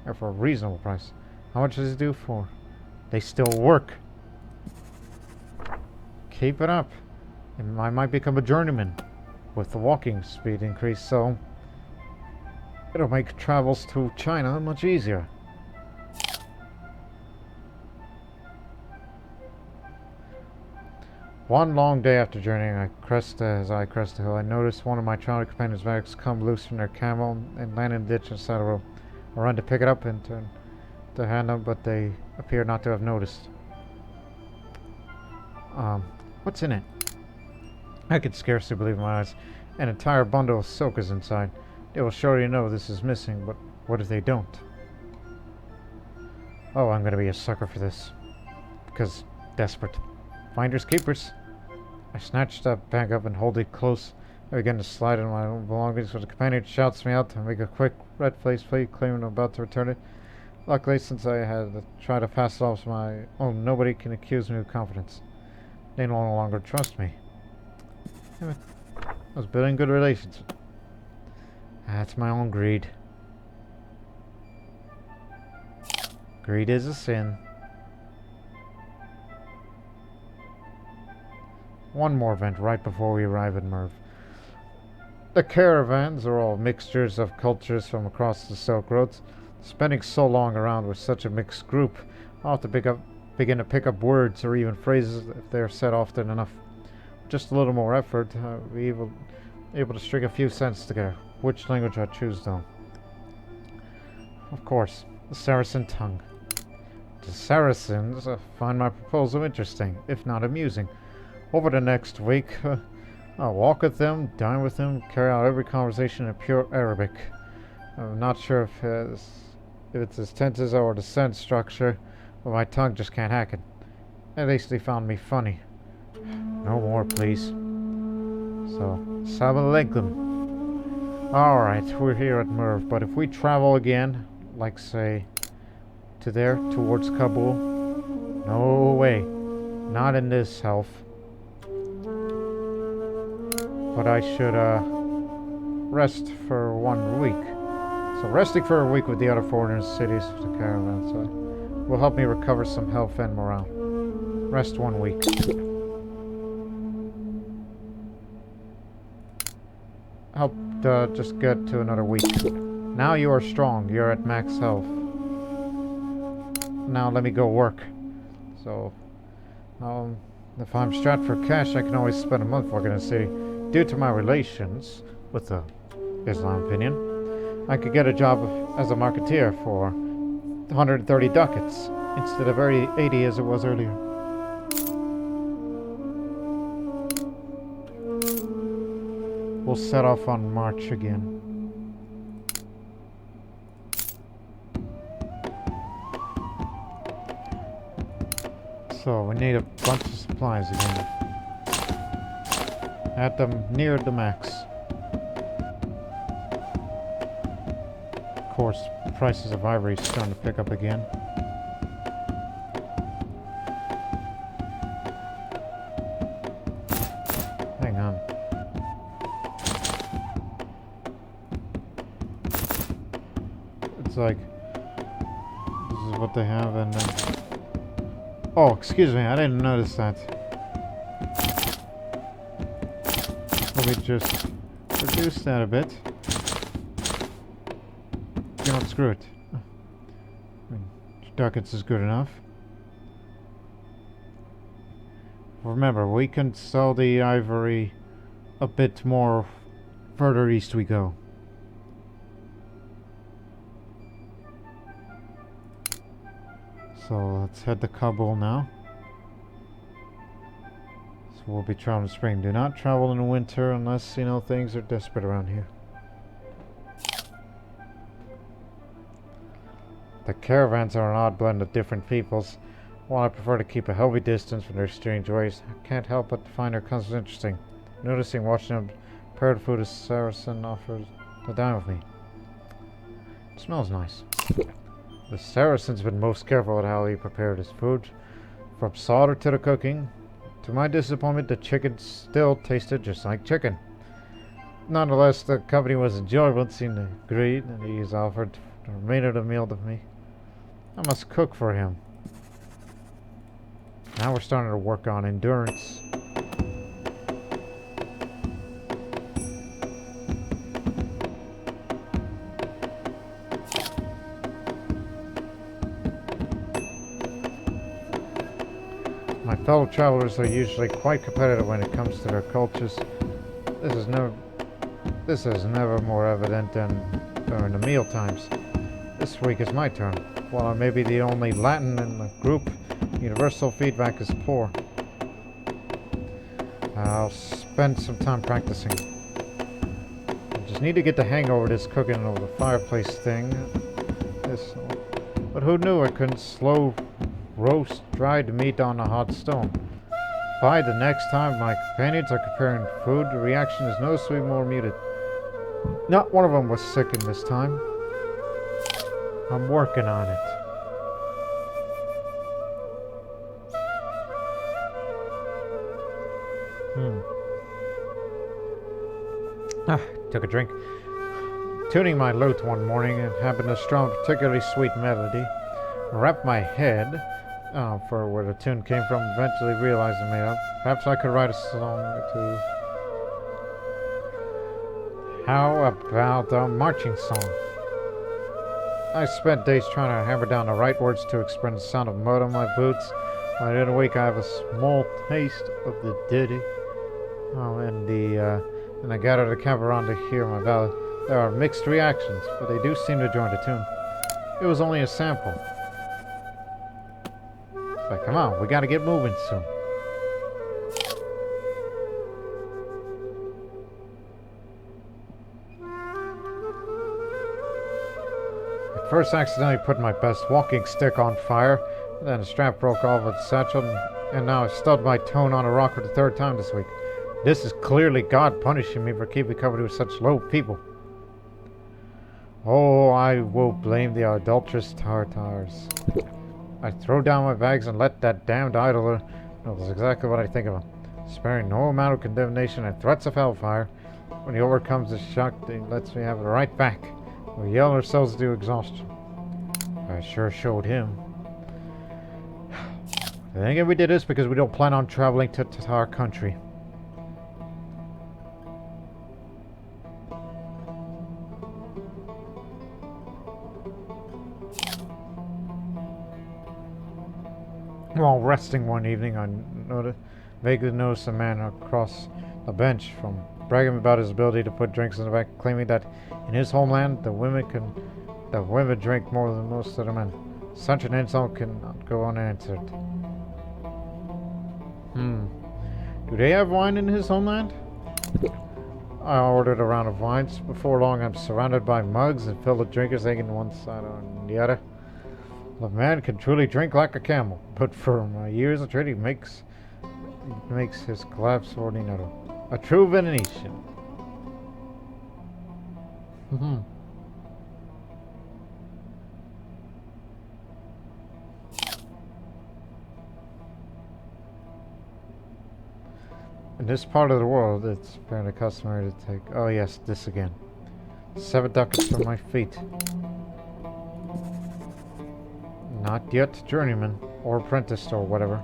And for a reasonable price. How much does it do for? They still work. Keep it up. And I might become a journeyman with the walking speed increase, so it'll make travels to China much easier. One long day after journeying, as I crest the hill, I noticed one of my traveling companions' bags come loose from their camel and land in the ditch inside the road. I run to pick it up and turn to hand them, but they appear not to have noticed. What's in it? I could scarcely believe my eyes. An entire bundle of silk is inside. They will surely know this is missing, but what if they don't? Oh, I'm gonna be a sucker for this. Because desperate. Finders keepers. I snatch that bag up and hold it close. I begin to slide in my own belongings, but the companion shouts me out. I make a quick, red-faced plea, claiming I'm about to return it. Luckily, since I had tried to pass it off as my own, nobody can accuse me of confidence. They no longer trust me. Damn it. I was building good relations. That's my own greed. Greed is a sin. One more event right before we arrive at Merv. The caravans are all mixtures of cultures from across the Silk Roads. Spending so long around with such a mixed group, I'll have to begin to pick up words or even phrases if they're said often enough. Just a little more effort, I'll be able to string a few sentences together. Which language I choose, though? Of course, the Saracen tongue. The Saracens find my proposal interesting, if not amusing. Over the next week, I'll walk with them, dine with them, carry out every conversation in pure Arabic. I'm not sure if it's his tenses or the sentence structure, but my tongue just can't hack it. At least they found me funny. No more, please. So, Salam alaikum. Alright, we're here at Merv, but if we travel again, like say, to there, towards Kabul, no way. Not in this health. But I should rest for 1 week. So resting for a week with the other foreigners, cities of the Caravan will help me recover some health and morale. Rest 1 week. Help just get to another week. Now you are strong. You're at max health. Now let me go work. So, if I'm strapped for cash, I can always spend a month working in the city. Due to my relations with the Islam opinion, I could get a job as a marketeer for 130 ducats instead of 80 as it was earlier. We'll set off on march again. So we need a bunch of supplies again. At them near the max. Of course, prices of ivory is starting to pick up again. Hang on. It's like this is what they have, and then oh, excuse me, I didn't notice that. Let me just reduce that a bit. You know, screw it. I mean, ducats is good enough. Remember, we can sell the ivory a bit more further east we go. So let's head to Kabul now. So we'll be traveling in spring. Do not travel in the winter unless, you know, things are desperate around here. The caravans are an odd blend of different peoples. While I prefer to keep a healthy distance from their strange ways, I can't help but find their customs interesting. Noticing watching them prepare the food a Saracen offers to dine with me. It smells nice. The Saracen's been most careful with how he prepared his food. From slaughter to the cooking. To my disappointment, the chicken still tasted just like chicken. Nonetheless, the company was enjoyable and seemed to agree, and he's offered the remainder of the meal to me. I must cook for him. Now we're starting to work on endurance. My fellow travelers are usually quite competitive when it comes to their cultures. This is never more evident than during the meal times. This week is my turn. While I may be the only Latin in the group, universal feedback is poor. I'll spend some time practicing. I just need to get the hang over this cooking over the fireplace thing. But who knew I couldn't slow roast dried meat on a hot stone? By the next time my companions are preparing food, the reaction is noticeably more muted. Not one of them was sickened this time. I'm working on it. Took a drink. Tuning my lute one morning and happened to strum a particularly sweet melody. I wrapped my head for where the tune came from, eventually realized it made up. Perhaps I could write a song or two. How about a marching song? I spent days trying to hammer down the right words to express the sound of mud on my boots. By the end of the week, I have a small taste of the ditty. And I gathered the camp around to hear my ballad. There are mixed reactions, but they do seem to join the tune. It was only a sample. But come on, we gotta get moving soon. At first, I accidentally put my best walking stick on fire, then the strap broke off its satchel, and now I stubbed my toe on a rock for the third time this week. This is clearly God punishing me for keeping company with such low people. Oh, I will blame the adulterous Tartars. I throw down my bags and let that damned idler know that's exactly what I think of him. Sparing no amount of condemnation and threats of hellfire. When he overcomes the shock, he lets me have it right back. We yell ourselves to exhaustion. I sure showed him. I think we did this because we don't plan on traveling to Tatar country. While resting one evening, I vaguely noticed a man across the bench from bragging about his ability to put drinks in the back, claiming that in his homeland the women drink more than most of the men. Such an insult cannot go unanswered. Do they have wine in his homeland? I ordered a round of wines. Before long, I'm surrounded by mugs and filled with drinkers hanging one side on the other. The man can truly drink like a camel, but for my years of trade, he makes his glass ordinary. A true Venetian. In this part of the world, it's apparently customary to take... Oh yes, this again. 7 ducats for my feet. Not yet journeyman, or apprentice, or whatever.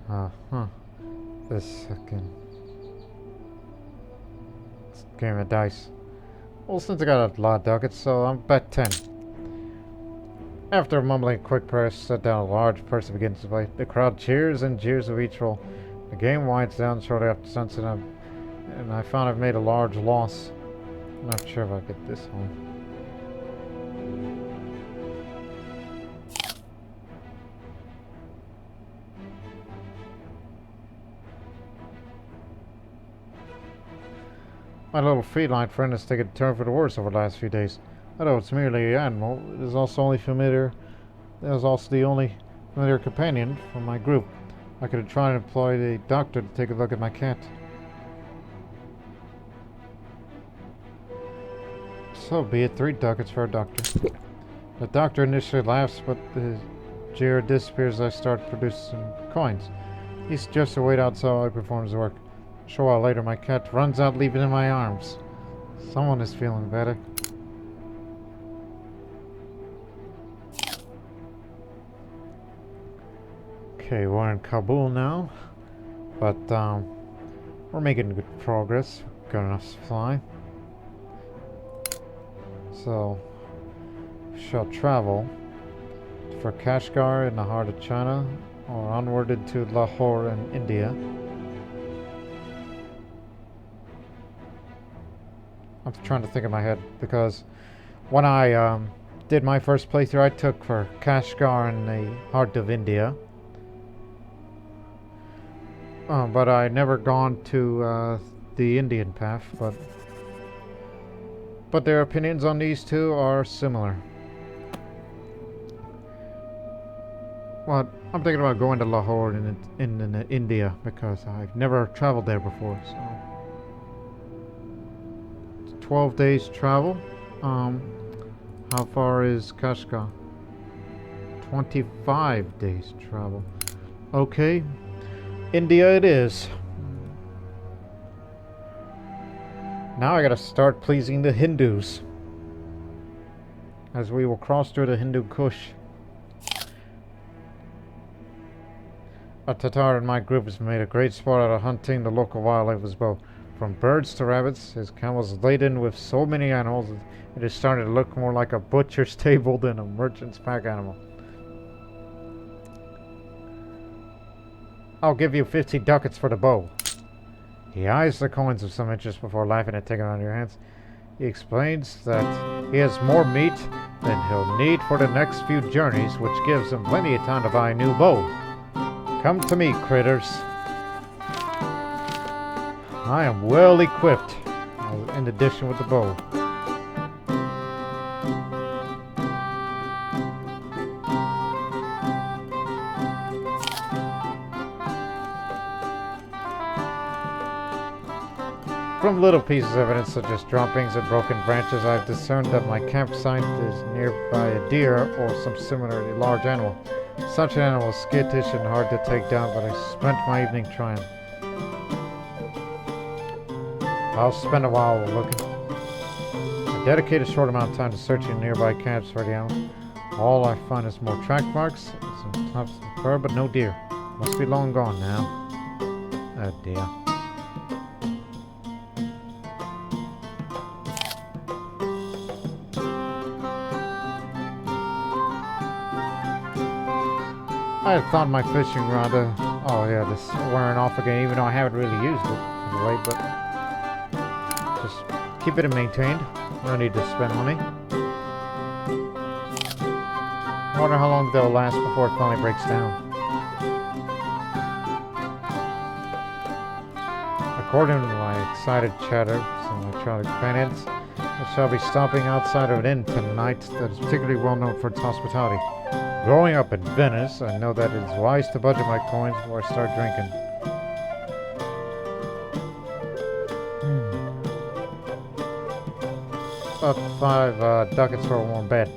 Huh. This second game of dice. Well, since I got a lot of ducats, so I'm bet 10. After mumbling a quick prayer, set down a large purse and begins to play. The crowd cheers and jeers of each roll. The game winds down shortly after sunset, and I found I've made a large loss. I'm not sure if I get this home. My little feline friend has taken a turn for the worse over the last few days. Although it's merely an animal, it is also only familiar. It is also the only familiar companion for my group. I could have tried to employ the doctor to take a look at my cat. So be it, 3 ducats for a doctor. The doctor initially laughs, but the jeer disappears as I start producing coins. He suggests to wait outside while I perform his work. A short while later, my cat runs out, leaving in my arms. Someone is feeling better. Okay, we're in Kabul now, but we're making good progress. Got enough supply. So, we shall travel for Kashgar in the heart of China, or onwarded to Lahore in India. I'm trying to think in my head, because when I did my first playthrough, I took for Kashgar in the heart of India. But I never gone to the Indian path, but their opinions on these two are similar. Well, I'm thinking about going to Lahore in India, because I've never traveled there before. So it's 12 days travel. How far is Kashgar? 25 days travel. Okay. India it is. Now I gotta start pleasing the Hindus, as we will cross through the Hindu Kush. A Tatar in my group has made a great sport out of hunting the local wildlife with his bow. From birds to rabbits, his camel is laden with so many animals, it is starting to look more like a butcher's table than a merchant's pack animal. I'll give you 50 ducats for the bow. He eyes the coins with some interest before laughing at taking it out of your hands. He explains that he has more meat than he'll need for the next few journeys, which gives him plenty of time to buy a new bow. Come to me, critters. I am well equipped, in addition with the bow. From little pieces of evidence such as droppings and broken branches, I've discerned that my campsite is nearby a deer or some similarly large animal. Such an animal is skittish and hard to take down, but I spent my evening trying. I'll spend a while looking. I dedicate a short amount of time to searching nearby camps for the animal. All I find is more track marks, some tufts of fur, but no deer. Must be long gone now. Oh dear. I had thought my fishing rod, oh yeah, this is wearing off again, even though I haven't really used it anyway, but just keep it maintained. No need to spend money. I wonder how long they'll last before it finally breaks down. According to my excited chatter, some electronic companions, I shall be stopping outside of an inn tonight that is particularly well known for its hospitality. Growing up in Venice, I know that it is wise to budget my coins before I start drinking. About 5 ducats for a warm bed.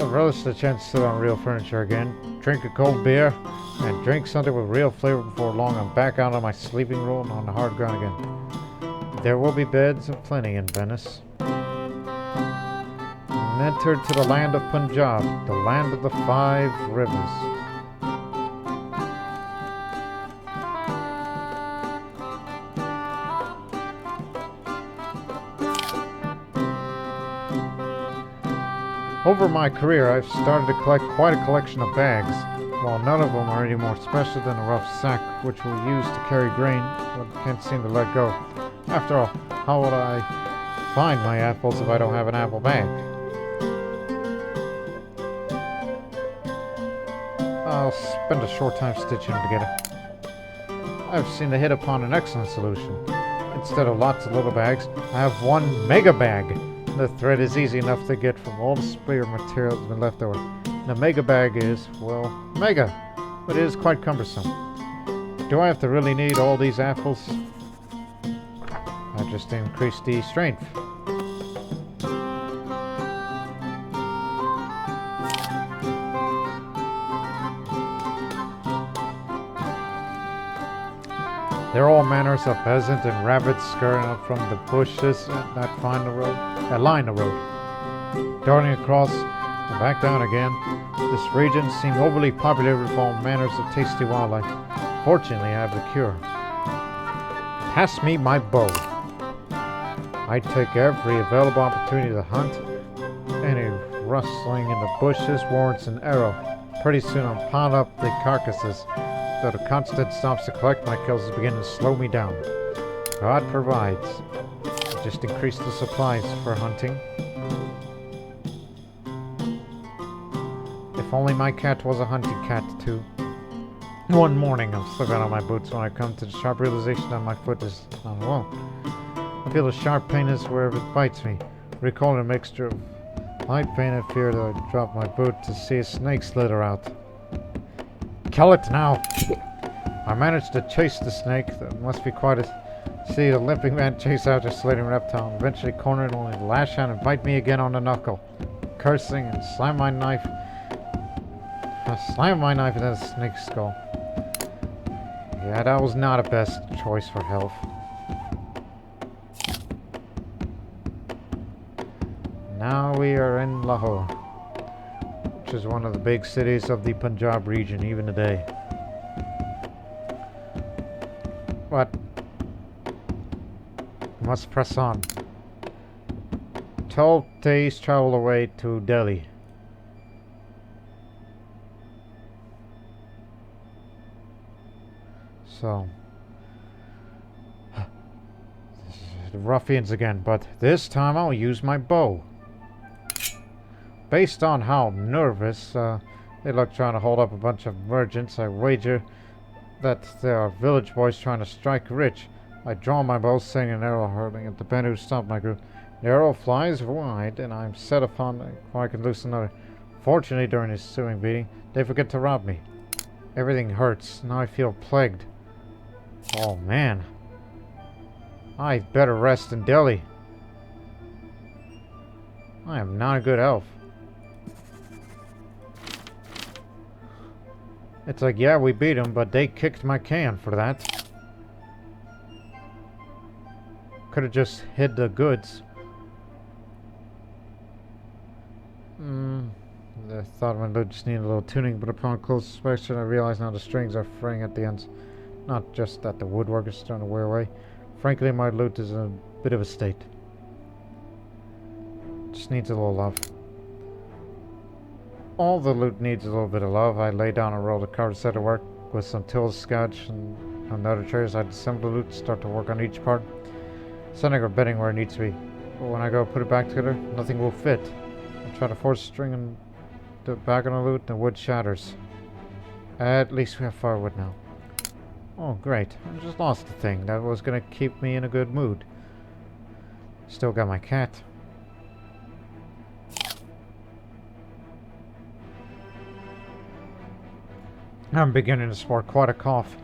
I've relished the chance to sit on real furniture again, drink a cold beer, and drink something with real flavor before long I'm back out on my sleeping roll and on the hard ground again. There will be beds aplenty in Venice. And entered to the land of Punjab, the land of the 5 rivers. Over my career, I've started to collect quite a collection of bags. While none of them are any more special than a rough sack, which we'll use to carry grain, but can't seem to let go. After all, how would I find my apples if I don't have an apple bag? I'll spend a short time stitching them together. I've seemed to hit upon an excellent solution. Instead of lots of little bags, I have one mega bag. The thread is easy enough to get from all the spare material that's been left over. The mega bag is, well, mega, but it is quite cumbersome. Do I have to really need all these apples? I just increased the strength. There are all manners of pheasant and rabbits scurrying up from the bushes that line the road. Darting across and back down again, this region seemed overly populated with all manners of tasty wildlife. Fortunately, I have the cure. Pass me my bow. I take every available opportunity to hunt. Any rustling in the bushes warrants an arrow. Pretty soon I'm piling up the carcasses. Though the constant stops to collect my kills is beginning to slow me down. God provides. I just increased the supplies for hunting. If only my cat was a hunting cat too. One morning I'm slipping on my boots when I come to the sharp realization that my foot is not alone. I feel a sharp pain is wherever it bites me. Recalling a mixture of light pain and fear that I drop my boot to see a snake slither out. Kill it now! I managed to chase the snake. That must be quite a... See the limping man chase after slithering reptile, and eventually corner it only to lash out and bite me again on the knuckle. Cursing and slam my knife into the snake's skull. Yeah, that was not a best choice for health. Now we are in Lahore, which is one of the big cities of the Punjab region even today. But we must press on. 12 days travel away to Delhi. So, the ruffians again, but this time I'll use my bow. Based on how nervous they look trying to hold up a bunch of merchants, I wager that there are village boys trying to strike rich. I draw my bow, sending an arrow hurtling at the band who stopped my group. The arrow flies wide, and I'm set upon before I can loose another. Fortunately, during this ensuing beating, they forget to rob me. Everything hurts. Now I feel plagued. Oh man. I'd better rest in Delhi. I am not a good elf. It's like, yeah, we beat them, but they kicked my can for that. Could have just hid the goods. I thought my loot just needed a little tuning, but upon close inspection I realized now the strings are fraying at the ends. Not just that the woodwork is starting to wear away. Frankly, my loot is in a bit of a state. Just needs a little love. All the loot needs a little bit of love. I lay down and rolled a carved set of work with some tools, scotch, and other trays. I disassemble the loot, start to work on each part, sending or bedding where it needs to be. But when I go put it back together, nothing will fit. I try to force a string and the back on the loot, and the wood shatters. At least we have firewood now. Oh, great. I just lost the thing that was going to keep me in a good mood. Still got my cat. I'm beginning to sport quite a cough.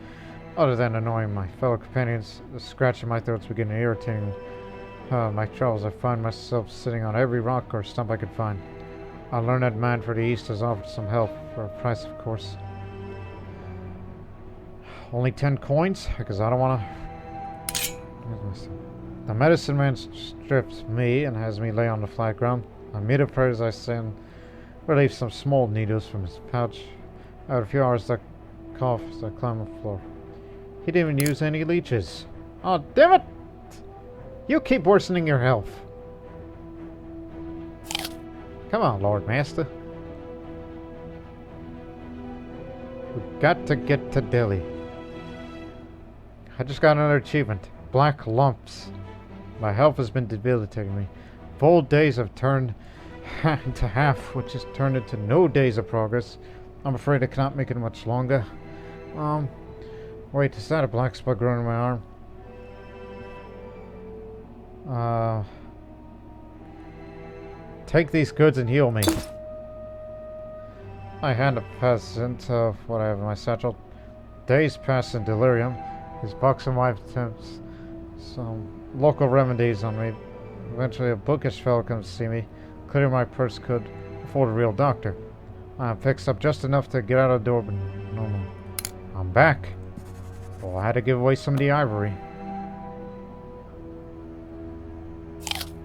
Other than annoying my fellow companions, the scratch in my throat's beginning to irritate me. My travels, I find myself sitting on every rock or stump I could find. I learned that man for the east has offered some help, for a price, of course. Only 10 coins, because I don't want to... The medicine man strips me and has me lay on the flat ground. I meet a prayer as I send, relieve some small needles from his pouch. After a few hours, the cough as I climb the floor. He didn't even use any leeches. Oh, damn it! You keep worsening your health. Come on, Lord Master. We've got to get to Delhi. I just got another achievement. Black lumps. My health has been debilitating me. Full days have turned into half, which has turned into no days of progress. I'm afraid I cannot make it much longer. Wait, is that a black spot growing in my arm? Take these goods and heal me. I hand a peasant what I have in my satchel. Days pass in delirium. His buxom wife attempts some local remedies on me. Eventually a bookish fellow comes to see me. Clear my purse could afford a real doctor. I'm fixed up just enough to get out of the door, but no more. I'm back. Well, I had to give away some of the ivory.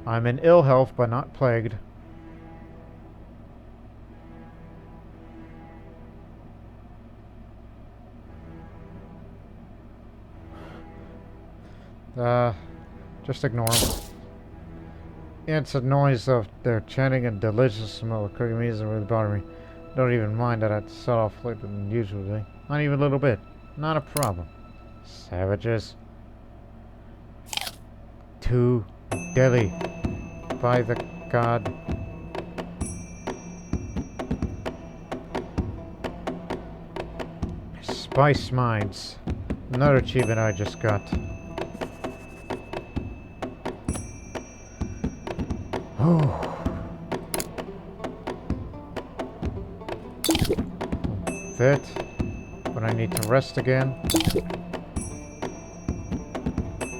I'm in ill health, but not plagued. Just ignore them. It's the noise of their chanting and delicious smell of cooking meat doesn't really bother me. Don't even mind that I'd set off later than usually. Not even a little bit. Not a problem. Savages. To Delhi. By the god. Spice mines. Another achievement I just got. Fit, but I need to rest again.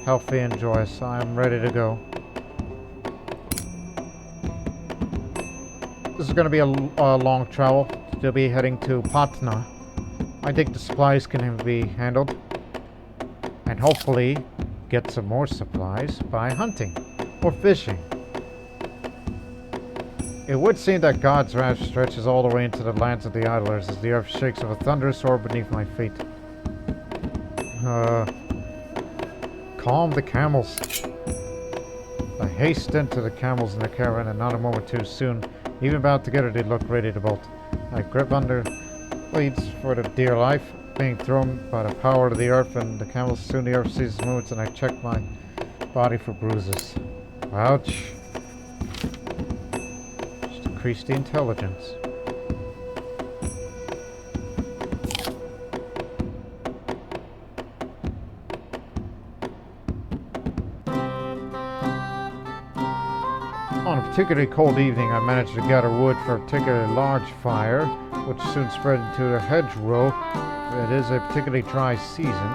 Healthy and joyous, I'm ready to go. This is going to be a long travel. Still be heading to Patna. I think the supplies can be handled. And hopefully get some more supplies by hunting or fishing. It would seem that God's wrath stretches all the way into the lands of the idlers as the earth shakes with a thunderous roar beneath my feet. Calm the camels. I haste into the camels in the caravan and not a moment too soon. Even about together they look ready to bolt. I grip under leads for the dear life, being thrown by the power of the earth and the camels. Soon the earth ceases movements and I check my body for bruises. Ouch. Increase the intelligence. On a particularly cold evening, I managed to gather wood for a particularly large fire, which soon spread into a hedgerow. It is a particularly dry season.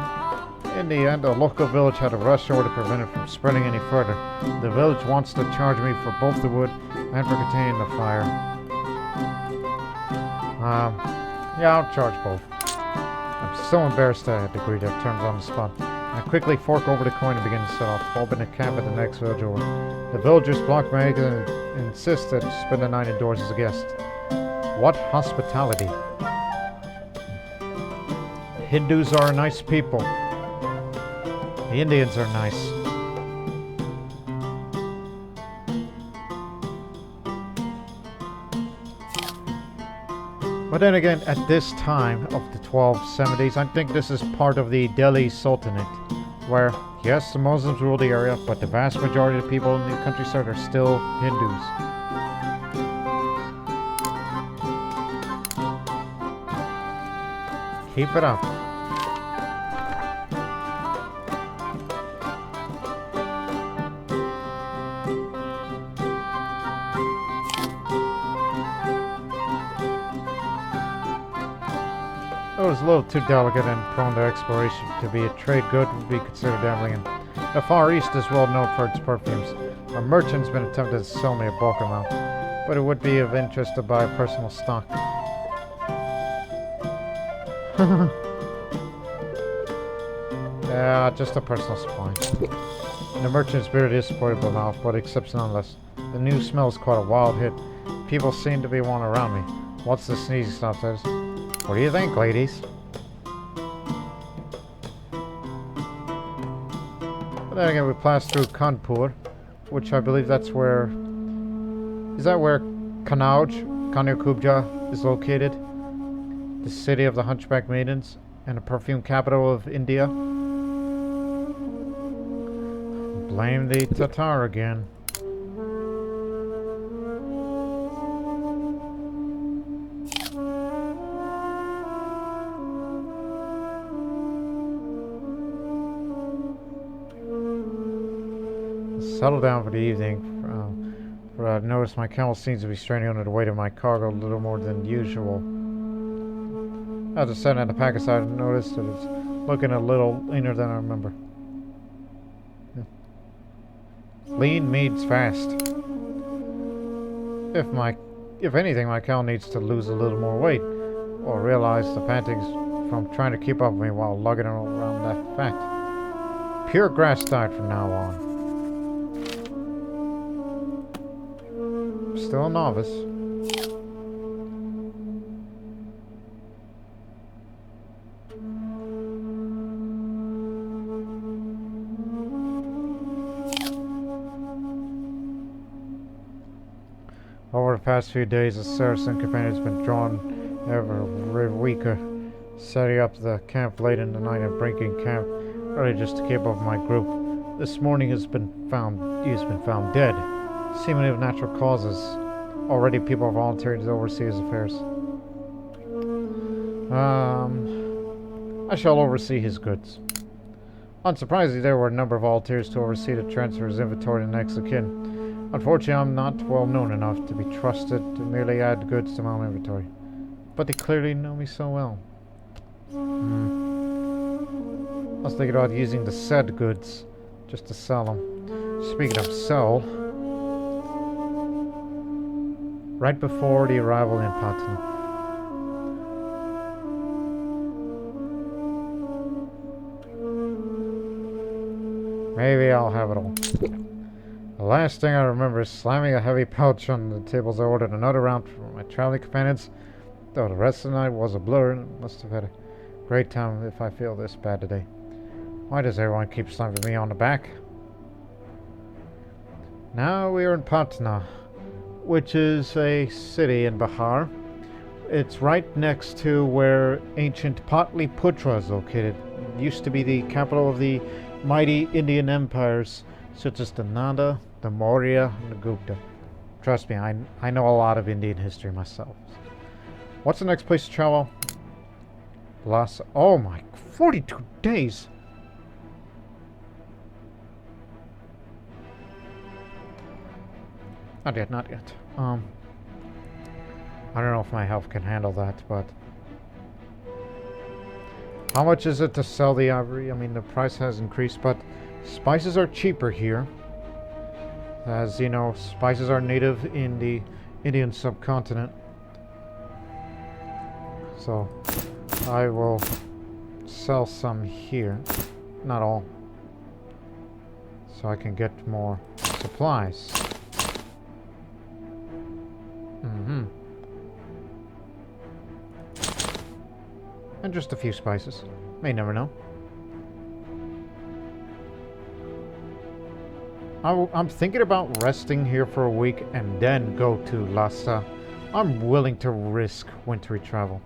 In the end, a local village had a rush order to prevent it from spreading any further. The village wants to charge me for both the wood and for containing the fire. Yeah, I'll charge both. I'm so embarrassed that I had to agree to terms on the spot. I quickly fork over the coin and begin to set off, open a camp at the next village over. The villagers block my exit and insist that I spend the night indoors as a guest. What hospitality! The Hindus are nice people. The Indians are nice. But then again, at this time of the 1270s, I think this is part of the Delhi Sultanate, where, yes, the Muslims rule the area, but the vast majority of the people in the countryside are still Hindus. Keep it up. It was a little too delicate and prone to exploration to be a trade good would be considered gambling, and the Far East is well known for its perfumes. A merchant's been attempted to sell me a bulk amount, but it would be of interest to buy a personal stock. Yeah, just a personal supply. The merchant's beard is supportable now, but accepts nonetheless. The new smell is quite a wild hit. People seem to be wanting around me. What's the sneezing stuff is? What do you think, ladies? But then again, we passed through Kanpur, which I believe that's where... Is that where Kanyakubja is located, the city of the Hunchback Maidens, and the perfume capital of India. Blame the Tatar again. Settle down for the evening. For I've noticed my camel seems to be straining under the weight of my cargo a little more than usual. After setting at the pack aside, I noticed that it's looking a little leaner than I remember. Yeah. Lean means fast. If anything, my cow needs to lose a little more weight, or realize the panting's from trying to keep up with me while lugging around that fat. Pure grass diet from now on. Still a novice. Over the past few days, the Saracen companion has been drawn ever weaker, setting up the camp late in the night and breaking camp early just to keep up with my group. This morning he has been found dead, seemingly of natural causes. Already people are volunteering to oversee his affairs. I shall oversee his goods. Unsurprisingly, there were a number of volunteers to oversee the transfer of his inventory to next of kin. Unfortunately, I'm not well known enough to be trusted to merely add goods to my own inventory. But they clearly know me so well. I was thinking about using the said goods just to sell them. Speaking of sell, right before the arrival in Patna, maybe I'll have it all. The last thing I remember is slamming a heavy pouch on the table as I ordered another round for my traveling companions. Though the rest of the night was a blur, and I must have had a great time if I feel this bad today. Why does everyone keep slapping me on the back? Now we are in Patna, which is a city in Bihar. It's right next to where ancient Patliputra is located. It used to be the capital of the mighty Indian empires, such as the Nanda, the Maurya, and the Gupta. Trust me, I know a lot of Indian history myself. What's the next place to travel? Lhasa. Oh my, 42 days! Not yet, not yet. I don't know if my health can handle that, but... How much is it to sell the ivory? I mean, the price has increased, but spices are cheaper here. As you know, spices are native in the Indian subcontinent. So, I will sell some here. Not all. So I can get more supplies. And just a few spices. May never know. I'm thinking about resting here for a week and then go to Lhasa. I'm willing to risk wintry travel.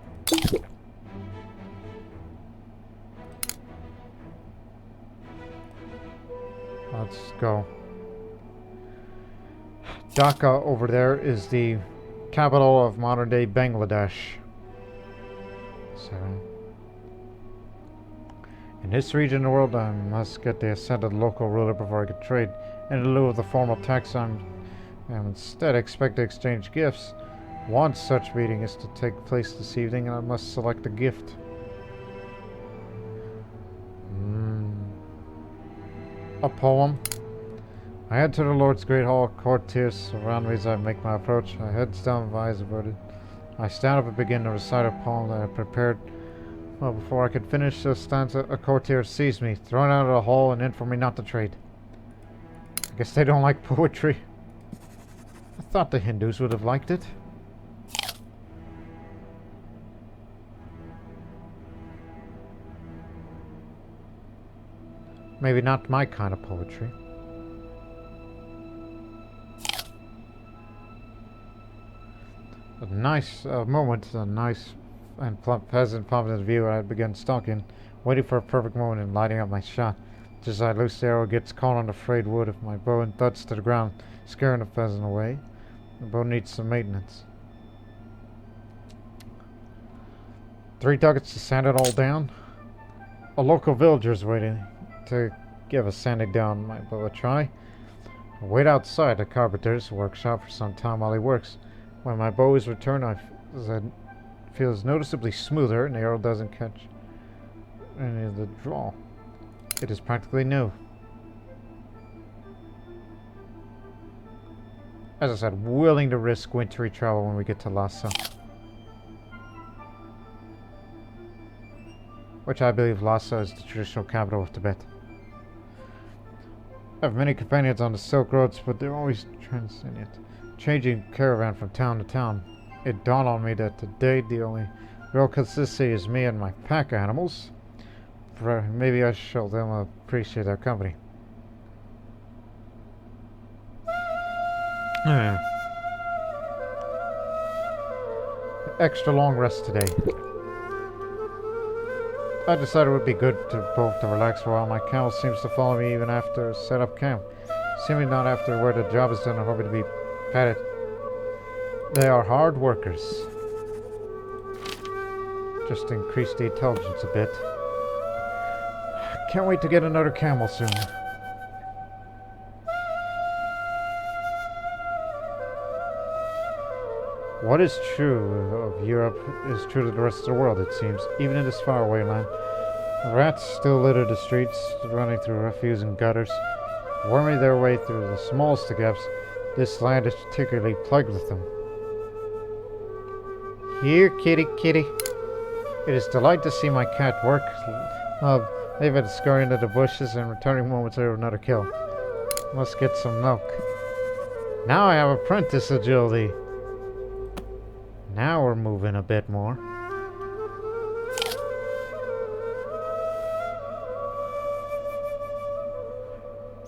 Let's go. Dhaka over there is the capital of modern-day Bangladesh. So, in this region of the world, I must get the assent of the local ruler before I can trade. In lieu of the formal tax, I'm instead expect to exchange gifts. One such meeting is to take place this evening, and I must select a gift. A poem. I head to the Lord's Great Hall. Courtiers surround me as I make my approach. My head's down, eyes averted. I stand up and begin to recite a poem that I prepared. Well, before I could finish the stanza, a courtier seized me, thrown out of the hall, and informed me not to trade. I guess they don't like poetry. I thought the Hindus would have liked it. Maybe not my kind of poetry. A nice moment, a nice and pleasant, prominent view. I began stalking, waiting for a perfect moment and lighting up my shot. Just as I loose the arrow, gets caught on the frayed wood of my bow and thuds to the ground, scaring the pheasant away. The bow needs some maintenance. 3 targets to sand it all down. A local villager is waiting to give a sanding down my bow a try. I wait outside the carpenter's workshop for some time while he works. When my bow is returned, it feels noticeably smoother and the arrow doesn't catch any of the draw. It is practically new. As I said, willing to risk wintry travel when we get to Lhasa. Which I believe Lhasa is the traditional capital of Tibet. I have many companions on the Silk Roads, but they're always transient. Changing caravan from town to town. It dawned on me that today the only real consistency is me and my pack animals. Maybe I shall them appreciate their company. Extra long rest today. I decided it would be good to both to relax for a while. My camel seems to follow me even after set up camp. Seemingly not after where the job is done and hoping to be petted. They are hard workers. Just increase the intelligence a bit. Can't wait to get another camel soon. What is true of Europe is true to the rest of the world, it seems, even in this faraway land. Rats still litter the streets, running through refuse and gutters, worming their way through the smallest of gaps. This land is particularly plagued with them. Here, kitty, kitty. It is a delight to see my cat work. They've been scurrying into the bushes and returning moments later with another kill. Must get some milk. Now I have apprentice agility. Now we're moving a bit more.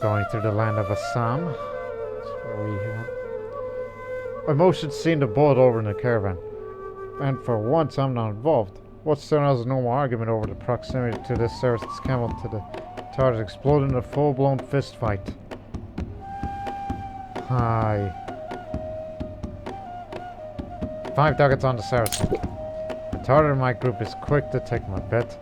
Going through the land of Assam. That's where we are. Emotions seem to boil over in the caravan. And for once I'm not involved. What started as a normal argument over the proximity to this Saracen's camel to the Tartars exploded in a full-blown fist fight. Hi. 5 targets on the Saracen. The Tartar in my group is quick to take my bet,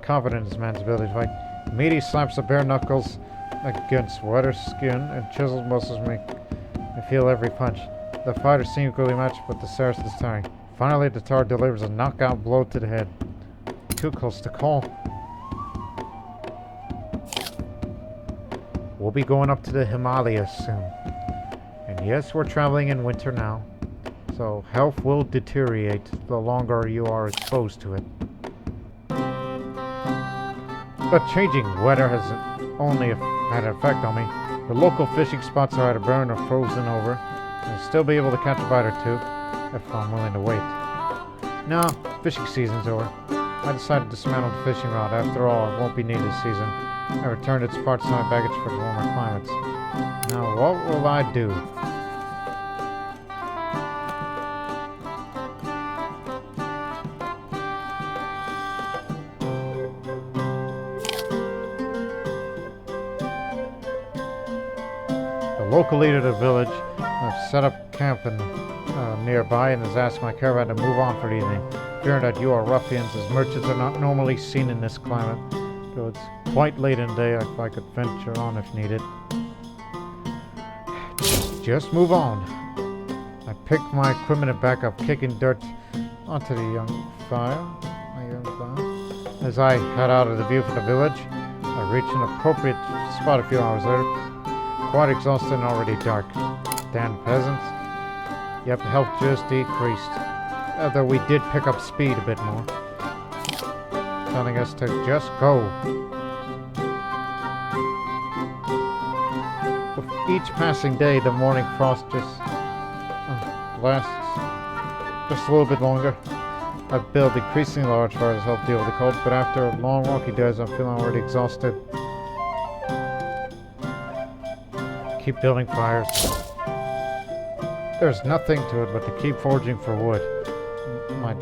confident in his man's ability to fight. Immediately slaps the bare knuckles against wetter skin and chiseled muscles make me feel every punch. The fighters seem equally matched, but the Saracen is tiring. Finally, the Tartar delivers a knockout blow to the head. Too close to call. We'll be going up to the Himalayas soon. And yes, we're traveling in winter now. So health will deteriorate the longer you are exposed to it. But changing weather has only had an effect on me. The local fishing spots are either burned or frozen over. I'll still be able to catch a bite or two if I'm willing to wait. No, fishing season's over. I decided to dismantle the fishing rod. After all, it won't be needed this season. I returned its parts to my baggage for the warmer climates. Now, what will I do? The local leader of the village set up camp nearby and has asked my caravan to move on for the evening, fearing that you are ruffians as merchants are not normally seen in this climate. Though it's quite late in the day, if I could venture on if needed. Just move on. I pick my equipment and back up, kicking dirt onto the young fire. As I head out of the view from the village, I reach an appropriate spot a few hours later, quite exhausted and already dark. Damn peasants. Yep, health just decreased. Although we did pick up speed a bit more. Telling us to just go. With each passing day, the morning frost just lasts just a little bit longer. I've built increasingly large fires to help deal with the cold, but after long walking days, I'm feeling already exhausted. Keep building fires. There's nothing to it but to keep forging for wood. I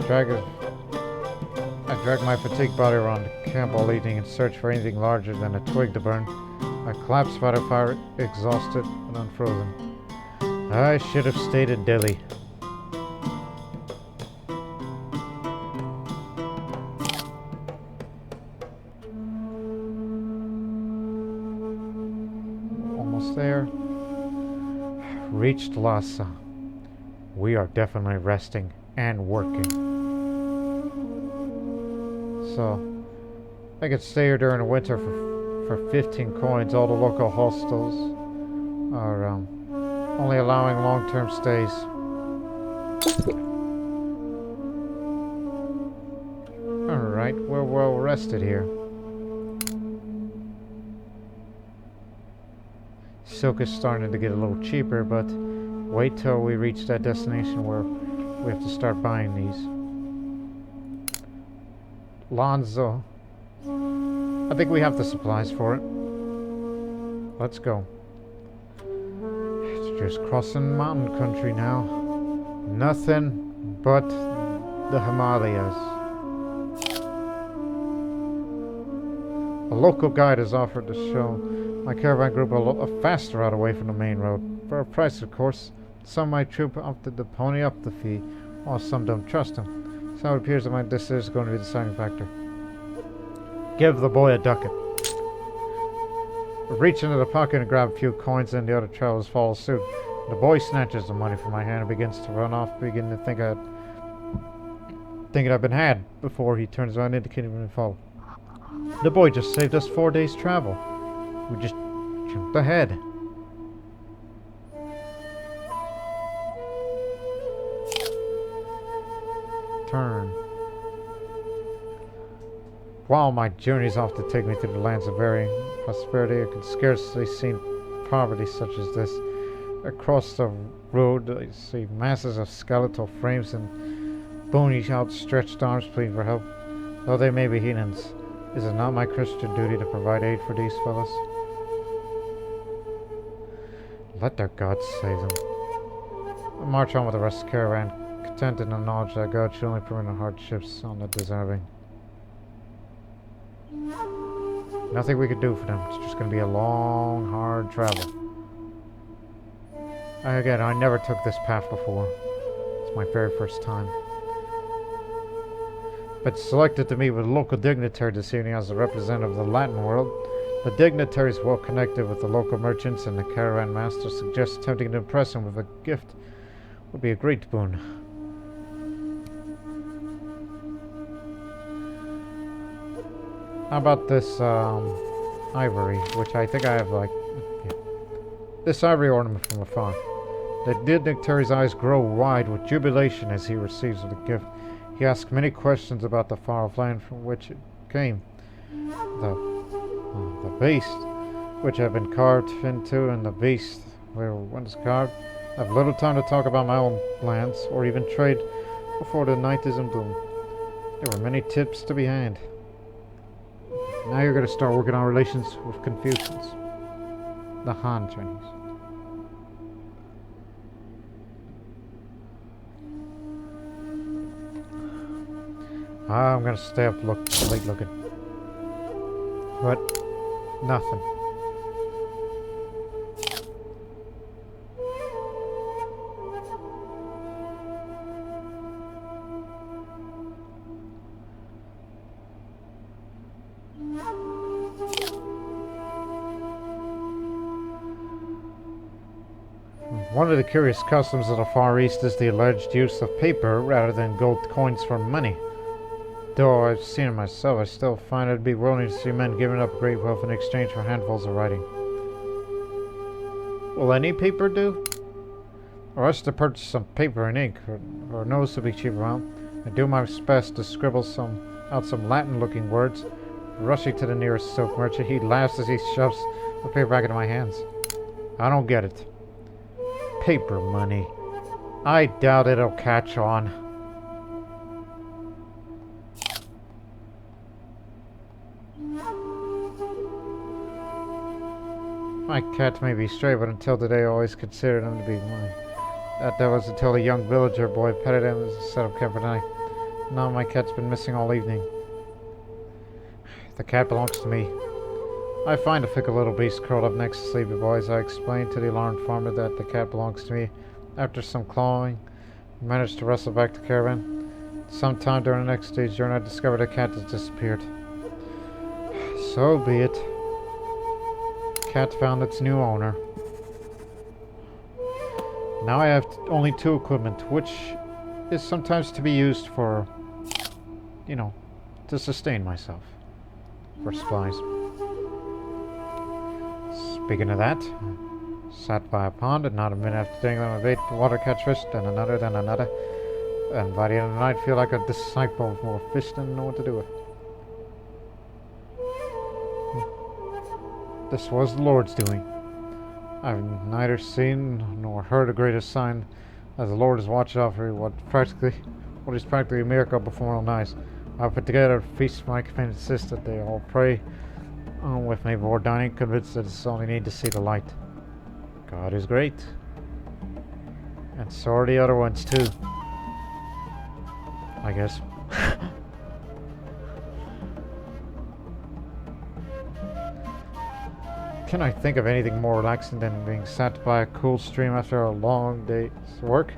drag my fatigued body around the camp all evening and search for anything larger than a twig to burn. I collapse by the fire, exhausted and unfrozen. I should have stayed in Delhi. Almost there. Reached Lhasa. We are definitely resting and working. So, I could stay here during the winter for 15 coins. All the local hostels are only allowing long-term stays. Alright, we're well rested here. Silk is starting to get a little cheaper, but wait till we reach that destination where we have to start buying these. Lonzo. I think we have the supplies for it. Let's go. It's just crossing mountain country now. Nothing but the Himalayas. A local guide has offered to show my caravan group a faster route away from the main road. For a price, of course. Some of my troop opted to pony up the fee, while some don't trust him. So it appears that my decision is going to be the deciding factor. Give the boy a ducat. Reach into the pocket and grab a few coins, and the other travelers follow suit. The boy snatches the money from my hand and begins to run off, beginning to think I've been had, before he turns around indicating me to follow. The boy just saved us 4 days' travel. We just jumped ahead. Turn. While my journey's off to take me to the lands of varying prosperity, I could scarcely see poverty such as this. Across the road, I see masses of skeletal frames and bony, outstretched arms pleading for help. Though they may be heathens, is it not my Christian duty to provide aid for these fellows? Let their gods save them. I march on with the rest of the caravan, content in the knowledge that God should only permit the hardships on the deserving. Nothing we could do for them. It's just going to be a long, hard travel. Again, I never took this path before. It's my very first time. But selected to meet with a local dignitary this evening as a representative of the Latin world. The dignitary is well connected with the local merchants, and the caravan master suggests attempting to impress him with a gift would be a great boon. How about this ivory, which I think I have this ivory ornament from afar. The dignitary's eyes grow wide with jubilation as he receives the gift. He asks many questions about the far-off land from which it came. The beast which had been carved into, and the beast where it was carved. I have little time to talk about my own lands, or even trade before the night is in bloom. There were many tips to be had. Now you're going to start working on relations with Confucians, the Han Chinese. I'm going to stay up late looking. But nothing. One of the curious customs of the Far East is the alleged use of paper rather than gold coins for money. Though I've seen it myself, I still find it bewildering to see men giving up great wealth in exchange for handfuls of writing. Will any paper do? Or else to purchase some paper and ink, or knows to be cheap amount. I do my best to scribble out some Latin-looking words. Rushing to the nearest silk merchant, he laughs as he shoves the paper back into my hands. I don't get it. Paper money. I doubt it'll catch on. My cats may be stray, but until today I always considered them to be mine. That was until a young villager boy petted him and set up camp for the night. Now my cat's been missing all evening. The cat belongs to me. I find a fickle little beast curled up next to Sleepy Boy as I explained to the alarmed farmer that the cat belongs to me. After some clawing, I managed to wrestle back to Caravan. Sometime during the next day's journey, I discovered the cat has disappeared. So be it. Cat found its new owner. Now I have only 2 equipment, which is sometimes to be used for, you know, to sustain myself. For supplies. Speaking of that, sat by a pond and not a minute after dangling my bait, the water catch fish, then another, and by the end of the night feel like a disciple of more fish than I know what to do with. This was the Lord's doing. I've neither seen nor heard a greater sign as the Lord is watching out for what is practically a miracle before my own eyes. I put together a feast for my companions and insist that they all pray with me before dining, convinced that it's only need to see the light. God is great. And so are the other ones too. I guess. Can I think of anything more relaxing than being sat by a cool stream after a long day's work?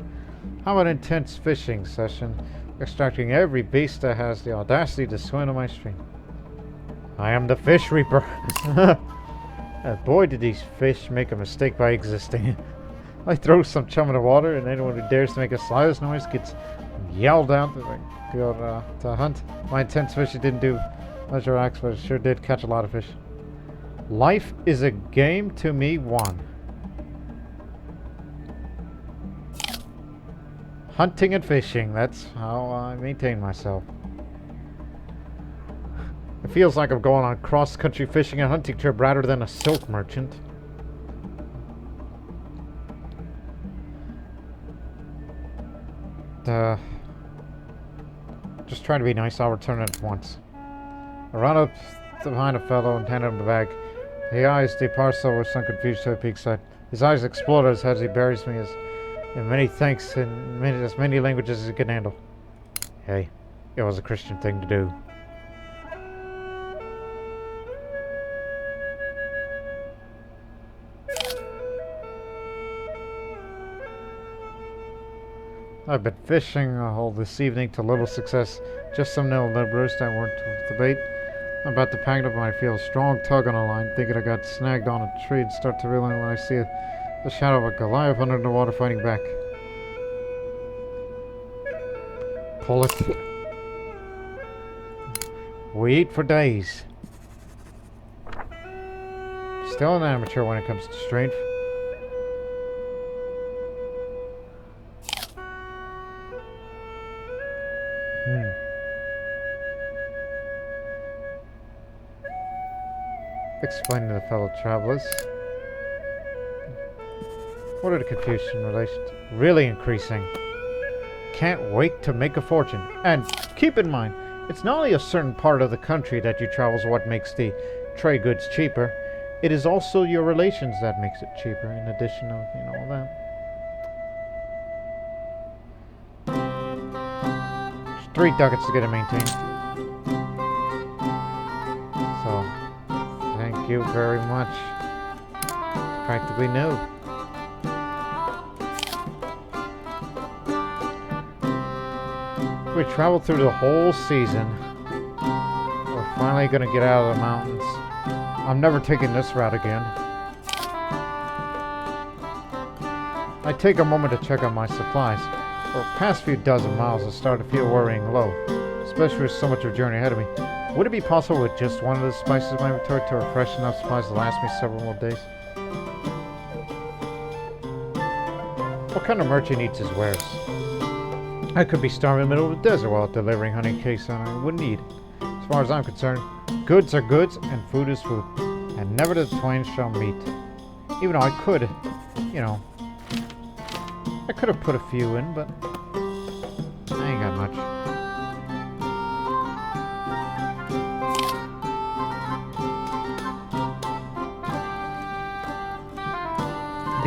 How about an intense fishing session, extracting every beast that has the audacity to swim in my stream? I am the fish reaper. Boy, did these fish make a mistake by existing. I throw some chum in the water, and anyone who dares to make a slightest noise gets yelled out as I go to hunt. My intense fishing didn't do much relax, but it sure did catch a lot of fish. Life is a game to me one. Hunting and fishing, that's how I maintain myself. It feels like I'm going on a cross-country fishing and hunting trip rather than a silk merchant. Just trying to be nice, I'll return it once. I run up behind a fellow and hand him the bag. He eyes the parcel with some confusion to the peak side. His eyes explode as he buries me in many thanks in as many languages as he can handle. Hey, it was a Christian thing to do. I've been fishing all this evening to little success. Just some little nibblers that weren't worth the bait. I'm about to pack it up when I feel a strong tug on a line, thinking I got snagged on a tree, and start to realize when I see the shadow of a Goliath under the water fighting back. Pull it. We eat for days. Still an amateur when it comes to strength. Explaining to the fellow travelers. What are the confusion relations? Really increasing. Can't wait to make a fortune. And keep in mind, it's not only a certain part of the country that you travel is what makes the trade goods cheaper. It is also your relations that makes it cheaper, in addition of, all that. There's 3 ducats to get it maintained. So, thank you very much. It's practically new. We traveled through the whole season. We're finally gonna get out of the mountains. I'm never taking this route again. I take a moment to check on my supplies. For the past few dozen miles, I start to feel worrying low, especially with so much of a journey ahead of me. Would it be possible with just one of the spices in my inventory to refresh enough supplies to last me several more days? What kind of merchant eats his wares? I could be starving in the middle of the desert while delivering honey cakes and I wouldn't eat. As far as I'm concerned, goods are goods and food is food, and never the twain shall meet. Even though I could, I could have put a few in, but I ain't got much.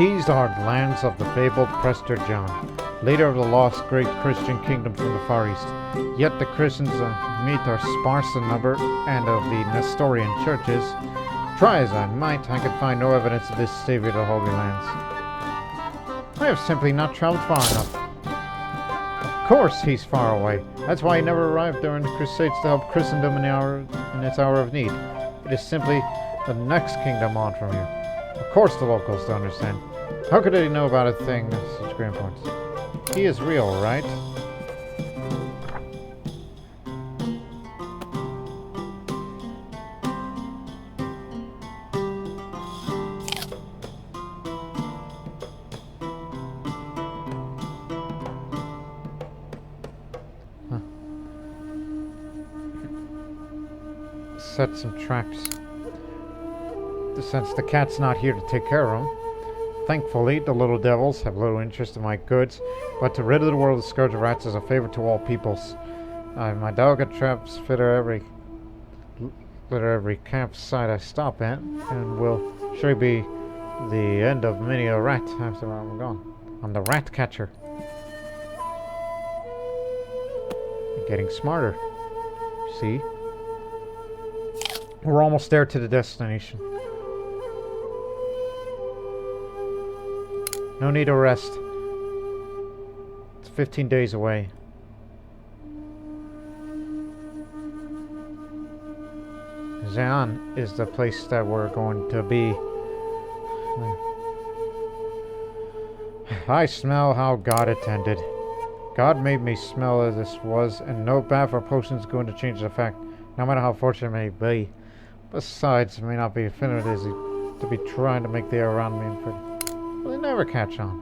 These are the lands of the fabled Prester John, leader of the lost great Christian kingdom from the Far East. Yet the Christians meet are sparse in number, and of the Nestorian churches, try as I might, I could find no evidence of this savior of the Holy Lands. I have simply not traveled far enough. Of course he's far away. That's why he never arrived during the Crusades to help Christendom in its hour of need. It is simply the next kingdom on from here. Of course the locals don't understand. How could they know about a thing of such great importance? He is real, right? Set some traps. Since the cat's not here to take care of him. Thankfully, the little devils have little interest in my goods, but to rid the world of the scourge of rats is a favor to all peoples. My delicate traps litter every campsite I stop at, and will surely be the end of many a rat after I'm gone. I'm the rat catcher. I'm getting smarter. See? We're almost there to the destination. No need to rest. It's 15 days away. Xi'an is the place that we're going to be. I smell how God attended. God made me smell as this was, and no bath or potion is going to change the fact, no matter how fortunate it may be. Besides, it may not be offended as to be trying to make the air around me unpretty. They never catch on.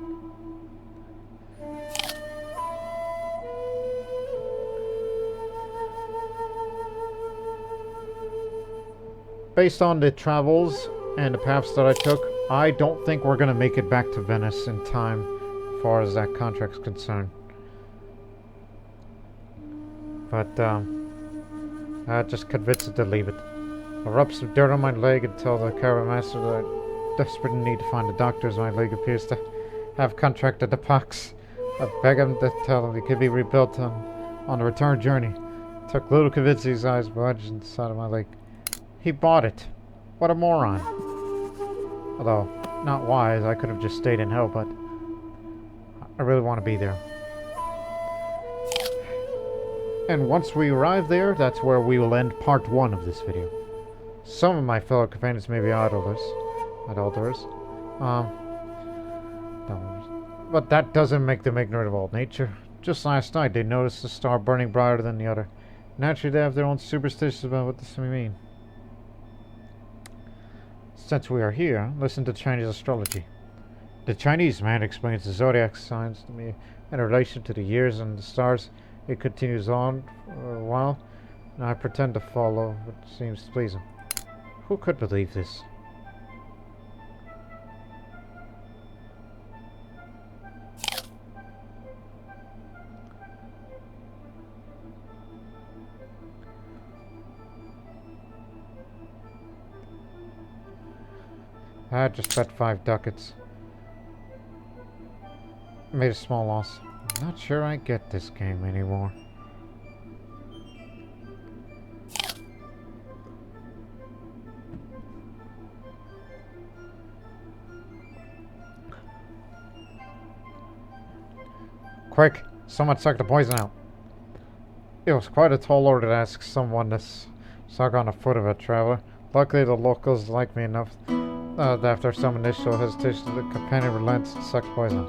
Based on the travels and the paths that I took, I don't think we're going to make it back to Venice in time as far as that contract's concerned. But, I just convinced it to leave it. I'll rub some dirt on my leg and tell the caravan master that I desperately need to find a doctor as my leg appears to have contracted the pox. I beg him to tell him it could be rebuilt on the return journey. It took little convincing his eyes budged inside of my leg. He bought it. What a moron. Although, not wise, I could have just stayed in hell, but I really want to be there. And once we arrive there, that's where we will end part 1 of this video. Some of my fellow companions may be idlers. But that doesn't make them ignorant of all nature. Just last night, they noticed a star burning brighter than the other. Naturally, they have their own superstitions about what this may mean. Since we are here, listen to Chinese astrology. The Chinese man explains the zodiac signs to me in relation to the years and the stars. It continues on for a while, and I pretend to follow what seems to please him. Who could believe this? I just bet 5 ducats. Made a small loss. I'm not sure I get this game anymore. Quick! Someone suck the poison out. It was quite a tall order to ask someone to suck on the foot of a traveler. Luckily the locals liked me enough that after some initial hesitation the companion relents and sucks poison.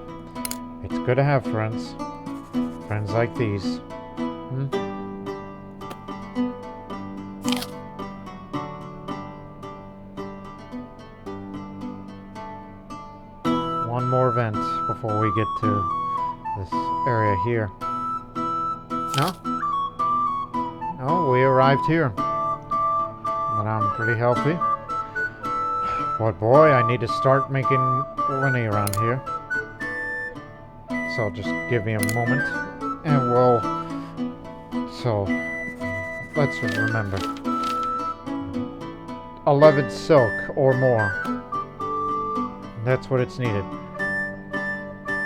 It's good to have friends. Friends like these. One more event before we get to this area here. No? No, we arrived here. But I'm pretty healthy. But boy, I need to start making money around here. So just give me a moment and we'll... So, let's remember. 11 silk or more. That's what it's needed.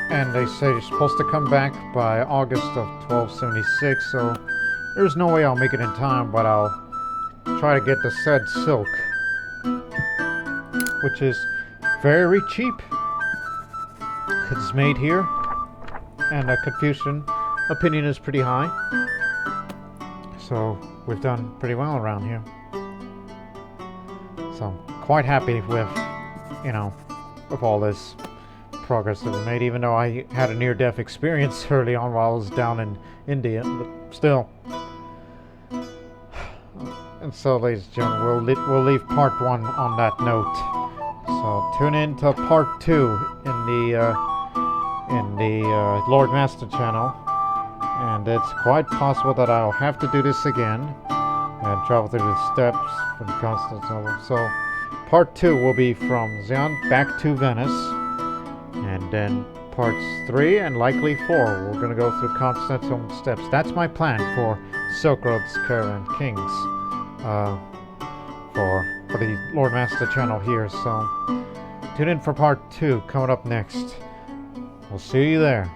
And they say you're supposed to come back by August of 1276, so there's no way I'll make it in time, but I'll try to get the said silk, which is very cheap. It's made here, and Confucian opinion is pretty high, so we've done pretty well around here. So I'm quite happy with, with all this progress that we made, even though I had a near-death experience early on while I was down in India, but still. And so, ladies and gentlemen, we'll leave part 1 on that note. So tune in to part 2 in the Lord Master channel, and it's quite possible that I'll have to do this again and travel through the steps from Constantinople. So part 2 will be from Zion back to Venice, and then parts 3 and likely 4 we're going to go through Constantinople steps. That's my plan for Silk Road's Caravan Kings, for the Lord Master channel here. So tune in for part 2 coming up next. We'll see you there.